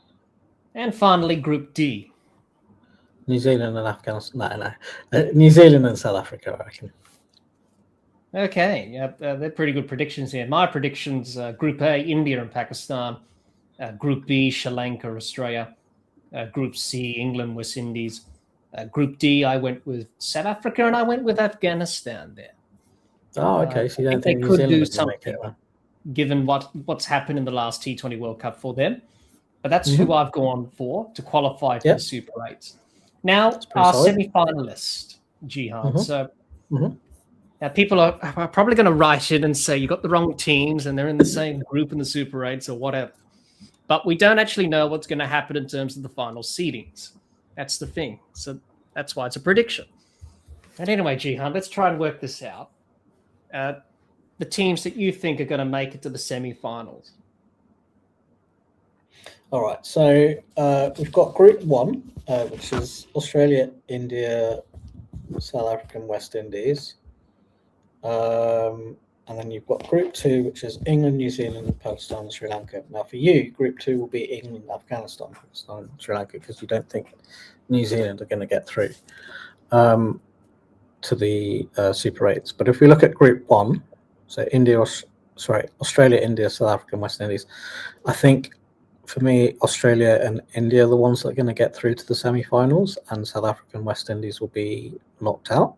And finally, Group D. New Zealand and Afghanistan. No. New Zealand and South Africa, I reckon. Okay, yeah, they're pretty good predictions here. My predictions: Group A, India and Pakistan; Group B, Sri Lanka, Australia; Group C, England, West Indies; Group D, I went with South Africa, and I went with Afghanistan there. Oh, okay. So you don't think they New could Zealand do would make something, it? given what's happened in the last T20 World Cup for them. But that's who I've gone for to qualify for the Super 8s. Now, our semi-finalist, Jihan. So. Now, people are probably going to write in and say you got the wrong teams and they're in the same group in the Super 8s or whatever. But we don't actually know what's going to happen in terms of the final seedings. That's the thing. So that's why it's a prediction. And anyway, Jihan, let's try and work this out. The teams that you think are going to make it to the semi-finals. All right. So we've got Group 1, which is Australia, India, South Africa, and West Indies. And then you've got Group 2, which is England, New Zealand, Pakistan, and Sri Lanka. Now, for you, Group 2 will be England, Afghanistan, Pakistan, and Sri Lanka, because you don't think New Zealand are going to get through to the Super 8s. But if we look at Group 1, so Australia, India, South Africa, and West Indies, I think for me, Australia and India are the ones that are going to get through to the semi-finals, and South Africa and West Indies will be knocked out.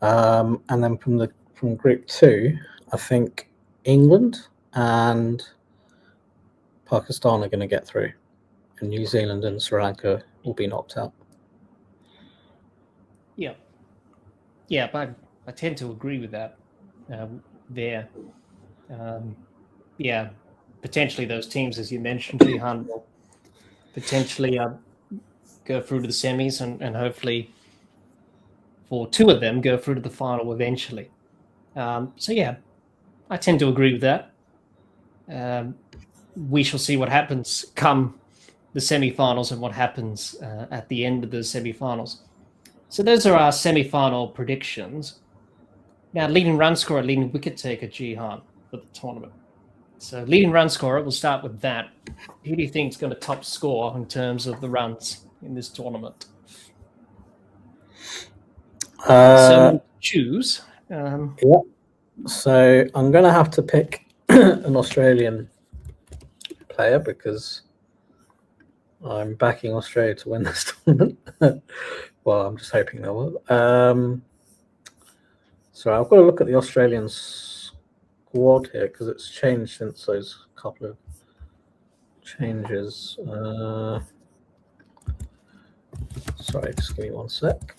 And then from Group 2, I think England and Pakistan are going to get through, and New Zealand and Sri Lanka will be knocked out. Yeah, but I tend to agree with that there. Potentially those teams, as you mentioned, Jihan, will potentially go through to the semis and hopefully for 2 of them go through to the final eventually. I tend to agree with that. We shall see what happens come the semi-finals and what happens at the end of the semi-finals. So those are our semi-final predictions. Now, leading run scorer, leading wicket taker, Jihan, for the tournament. So leading run scorer, we'll start with that. Who do you think is going to top score in terms of the runs in this tournament? So choose. So I'm going to have to pick an Australian player because I'm backing Australia to win this tournament. Well, I'm just hoping they will. So I've got to look at the Australian squad here because it's changed since those couple of changes. Sorry, just give me one sec.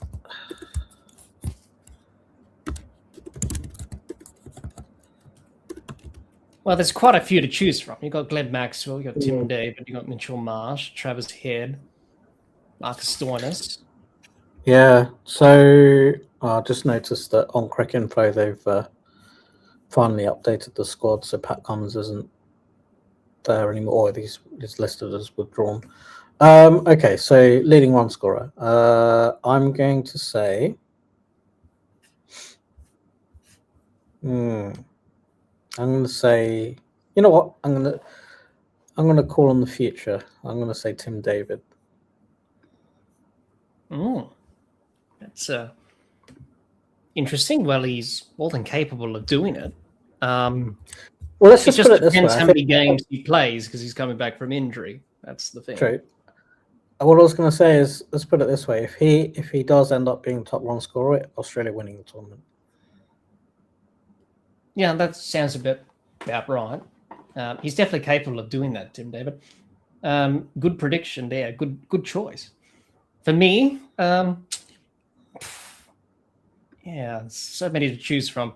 Well, there's quite a few to choose from. You've got Glenn Maxwell, you've got Tim David, you've got Mitchell Marsh, Travis Head, Marcus Stoinis. Yeah, so I just noticed that on Cricinfo they've finally updated the squad, so Pat Cummins isn't there anymore, or he's listed as withdrawn. Okay, so leading run scorer. I'm going to say... I'm going to say, you know what? I'm going to call on the future. I'm going to say Tim David. That's interesting. Well, he's more than capable of doing it. Well, let's just put it this way. Depends how many games he plays because he's coming back from injury. That's the thing. True. What I was going to say is, let's put it this way: if he does end up being the top run scorer, Australia winning the tournament. Yeah, that sounds about right. He's definitely capable of doing that, Tim David. Good prediction there. Good choice. For me, yeah, so many to choose from.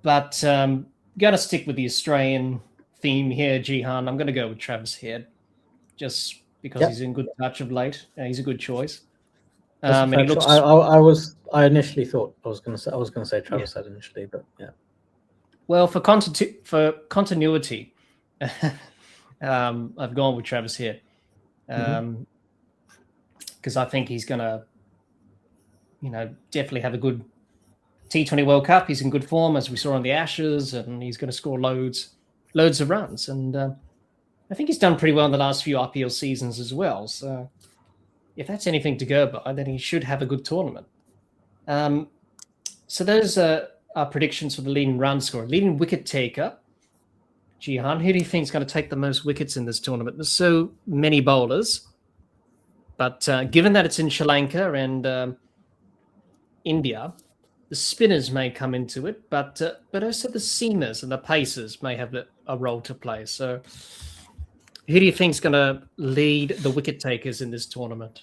But gonna stick with the Australian theme here, Jihan. I'm gonna go with Travis Head, just because he's in good touch of late. He's a good choice. And he looks. I initially thought I was going to say Travis Head initially, but yeah. Well, for continuity, I've gone with Travis Head because I think he's gonna, definitely have a good T20 World Cup. He's in good form, as we saw on the Ashes, and he's going to score loads of runs. And I think he's done pretty well in the last few IPL seasons as well. So if that's anything to go by, then he should have a good tournament. So those are our predictions for the leading run scorer. Leading wicket taker, Jihan, who do you think is going to take the most wickets in this tournament? There's so many bowlers. But given that it's in Sri Lanka and India, the spinners may come into it, but also the seamers and the pacers may have a role to play. So who do you think is going to lead the wicket takers in this tournament?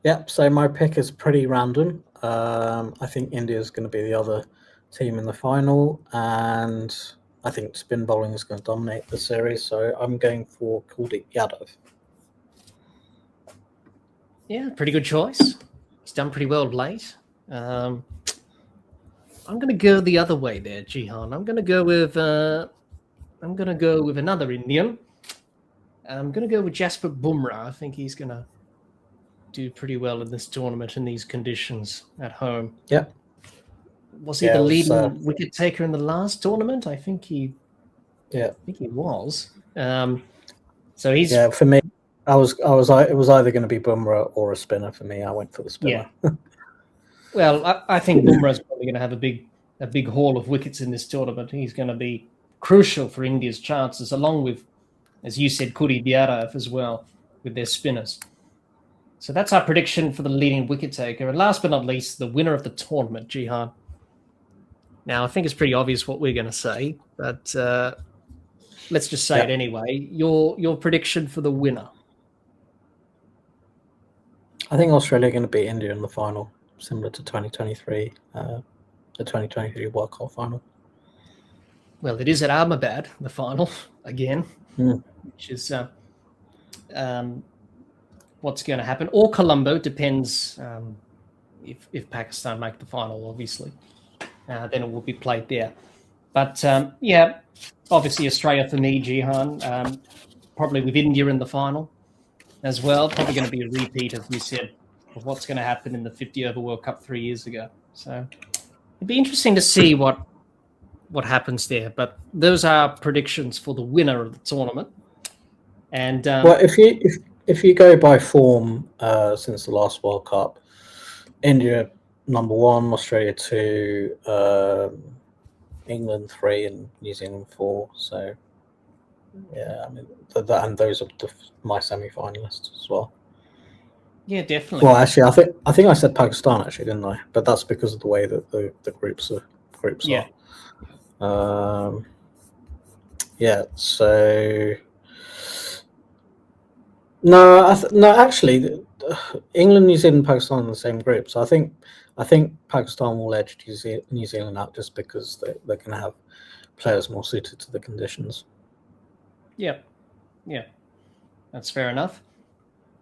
Yep, so my pick is pretty random. I think India is going to be the other team in the final, and I think spin bowling is going to dominate the series. So I'm going for Kuldeep Yadav. Yeah, pretty good choice. He's done pretty well of late. I'm going to go the other way there, Jihan. I'm going to go with another Indian. I'm going to go with Jasper Bumrah. I think he's going to do pretty well in this tournament in these conditions at home. Yeah. Was he the leading wicket taker in the last tournament? I think he. Yeah. I think he was. So he's. Yeah, for me, it was either going to be Bumrah or a spinner. For me, I went for the spinner. Yeah. Well, I think Bumrah's probably going to have a big haul of wickets in this tournament. He's going to be crucial for India's chances, along with, as you said, Kuldeep Yadav as well, with their spinners. So that's our prediction for the leading wicket taker. And last but not least, the winner of the tournament, Jihan. Now, I think it's pretty obvious what we're going to say, but let's just say it anyway. Your prediction for the winner? I think Australia are going to beat India in the final, similar to 2023, the 2023 World Cup final. Well, it is at Ahmedabad, the final, again, which is what's going to happen. Or Colombo, depends if Pakistan make the final, obviously. Then it will be played there. But, obviously Australia for me, Jihan, probably with India in the final as well. Probably going to be a repeat, as you said, of what's going to happen in the 50-over World Cup 3 years ago. So it'd be interesting to see what happens there. But those are predictions for the winner of the tournament. And well, if you go by form since the last World Cup, India number 1, Australia 2, England 3, and New Zealand 4. So yeah, I mean and those are my semi-finalists as well. Yeah, definitely. Well, actually, I think I said Pakistan, actually, didn't I? But that's because of the way that the groups are. So no, actually, England, New Zealand, Pakistan are in the same group. So I think Pakistan will edge New Zealand out just because they're going to have players more suited to the conditions. Yeah, that's fair enough.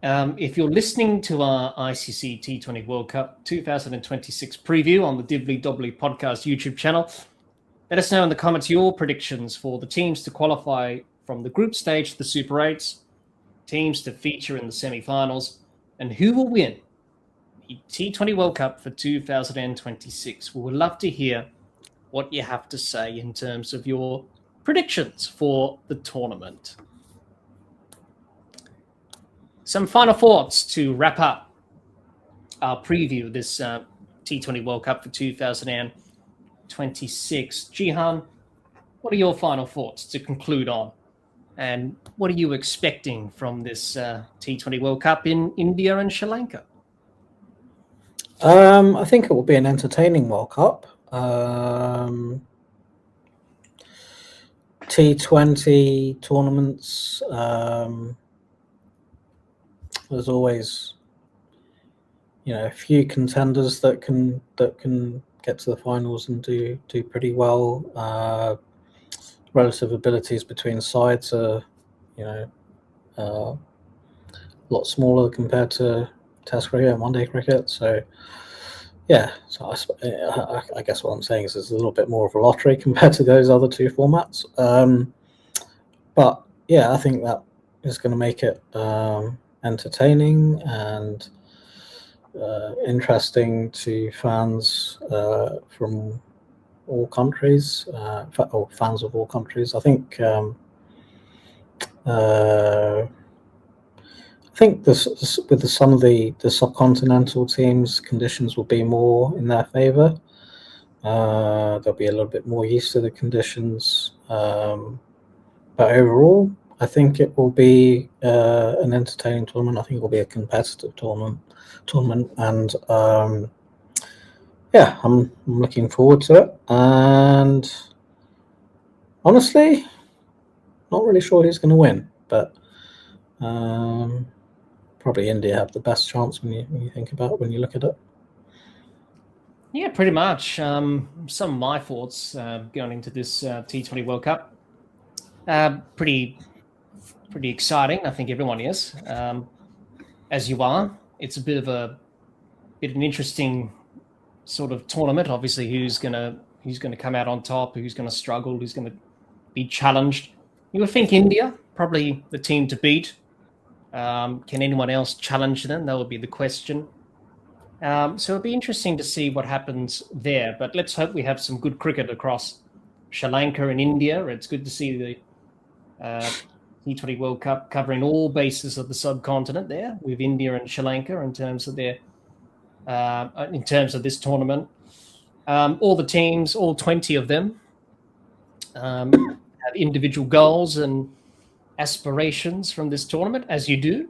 If you're listening to our ICC T20 World Cup 2026 preview on the Dibbly Dobbly Podcast YouTube channel, let us know in the comments your predictions for the teams to qualify from the group stage to the Super 8s, teams to feature in the semi-finals, and who will win the T20 World Cup for 2026. We would love to hear what you have to say in terms of your predictions for the tournament. Some final thoughts to wrap up our preview of this T20 World Cup for 2026. Jihan, what are your final thoughts to conclude on? And what are you expecting from this T20 World Cup in India and Sri Lanka? I think it will be an entertaining World Cup. T20 tournaments, there's always, a few contenders that can get to the finals and do pretty well. Relative abilities between sides are, a lot smaller compared to Test cricket and one-day cricket. So, yeah. So I guess what I'm saying is it's a little bit more of a lottery compared to those other two formats. But yeah, I think that is going to make it entertaining and interesting to fans from all countries, or fans of all countries. I think with some of the subcontinental teams, conditions will be more in their favour. They'll be a little bit more used to the conditions. But overall, I think it will be an entertaining tournament. I think it will be a competitive tournament, and yeah, I'm looking forward to it. And honestly, not really sure who's going to win, but probably India have the best chance when you think about it, when you look at it. Yeah, pretty much. Some of my thoughts going into this T20 World Cup. Pretty exciting. I think everyone is, as you are. It's a bit of an interesting sort of tournament. Obviously, who's gonna come out on top? Who's gonna struggle? Who's gonna be challenged? You would think India, probably the team to beat. Can anyone else challenge them? That would be the question. So it'll be interesting to see what happens there. But let's hope we have some good cricket across Sri Lanka and India. It's good to see the T20 World Cup covering all bases of the subcontinent there, with India and Sri Lanka in terms of their in terms of this tournament. All the teams, all 20 of them, have individual goals and aspirations from this tournament, as you do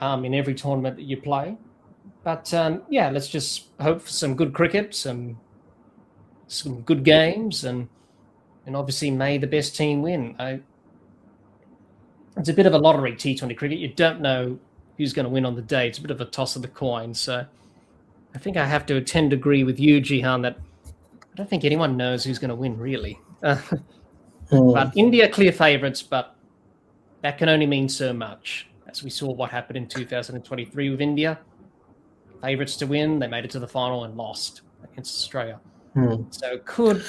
in every tournament that you play. But yeah, let's just hope for some good cricket, some good games, and obviously may the best team win. It's a bit of a lottery, T20 cricket. You don't know who's going to win on the day. It's a bit of a toss of the coin. So I think I have to tend to agree with you, Jihan, that I don't think anyone knows who's going to win, really. But India clear favourites, but that can only mean so much. As we saw what happened in 2023 with India. Favourites to win, they made it to the final and lost against Australia. So it could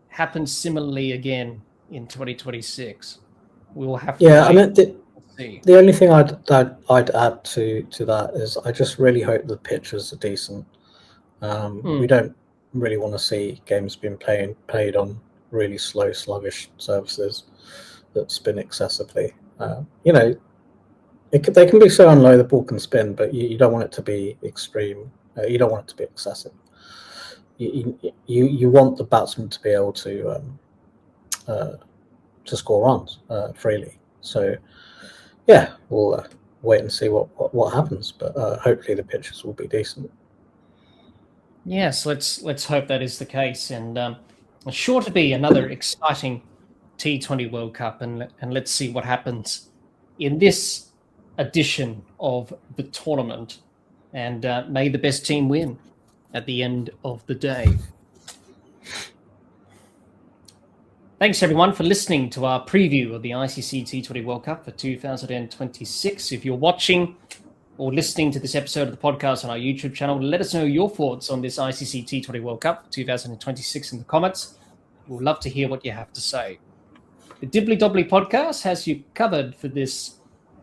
happen similarly again in 2026. We will have to see. The only thing I'd add to that is I just really hope the pitches are decent. We don't really want to see games being played on really slow, sluggish surfaces that spin excessively. They can be so unlow the ball can spin, but you don't want it to be extreme. You don't want it to be excessive. You want the batsman to be able to score runs freely. So yeah, we'll wait and see what happens. But hopefully the pitches will be decent. Yes, let's hope that is the case. And it's sure to be another exciting T20 World Cup. And let's see what happens in this edition of the tournament, and may the best team win at the end of the day. Thanks everyone for listening to our preview of the ICC T20 World Cup for 2026. If you're watching or listening to this episode of the podcast on our YouTube channel, let us know your thoughts on this ICC T20 World Cup for 2026 in the comments. We'd love to hear what you have to say. The Dibbly Dobbly Podcast has you covered for this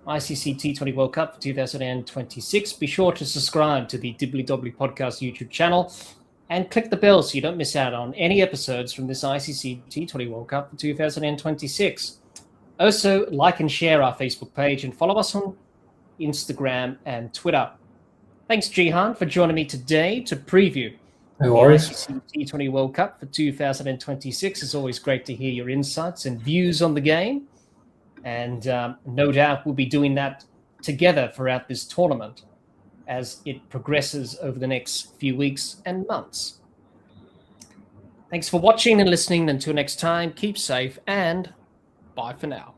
ICC T20 World Cup for 2026. Be sure to subscribe to the Dibbly Dobbly Podcast YouTube channel and click the bell so you don't miss out on any episodes from this ICC T20 World Cup for 2026. Also, like and share our Facebook page and follow us on Instagram and Twitter. Thanks, Jihan, for joining me today to preview the ICC T20 World Cup for 2026. It's always great to hear your insights and views on the game. And no doubt we'll be doing that together throughout this tournament as it progresses over the next few weeks and months. Thanks for watching and listening. Until next time, keep safe and Bye for now.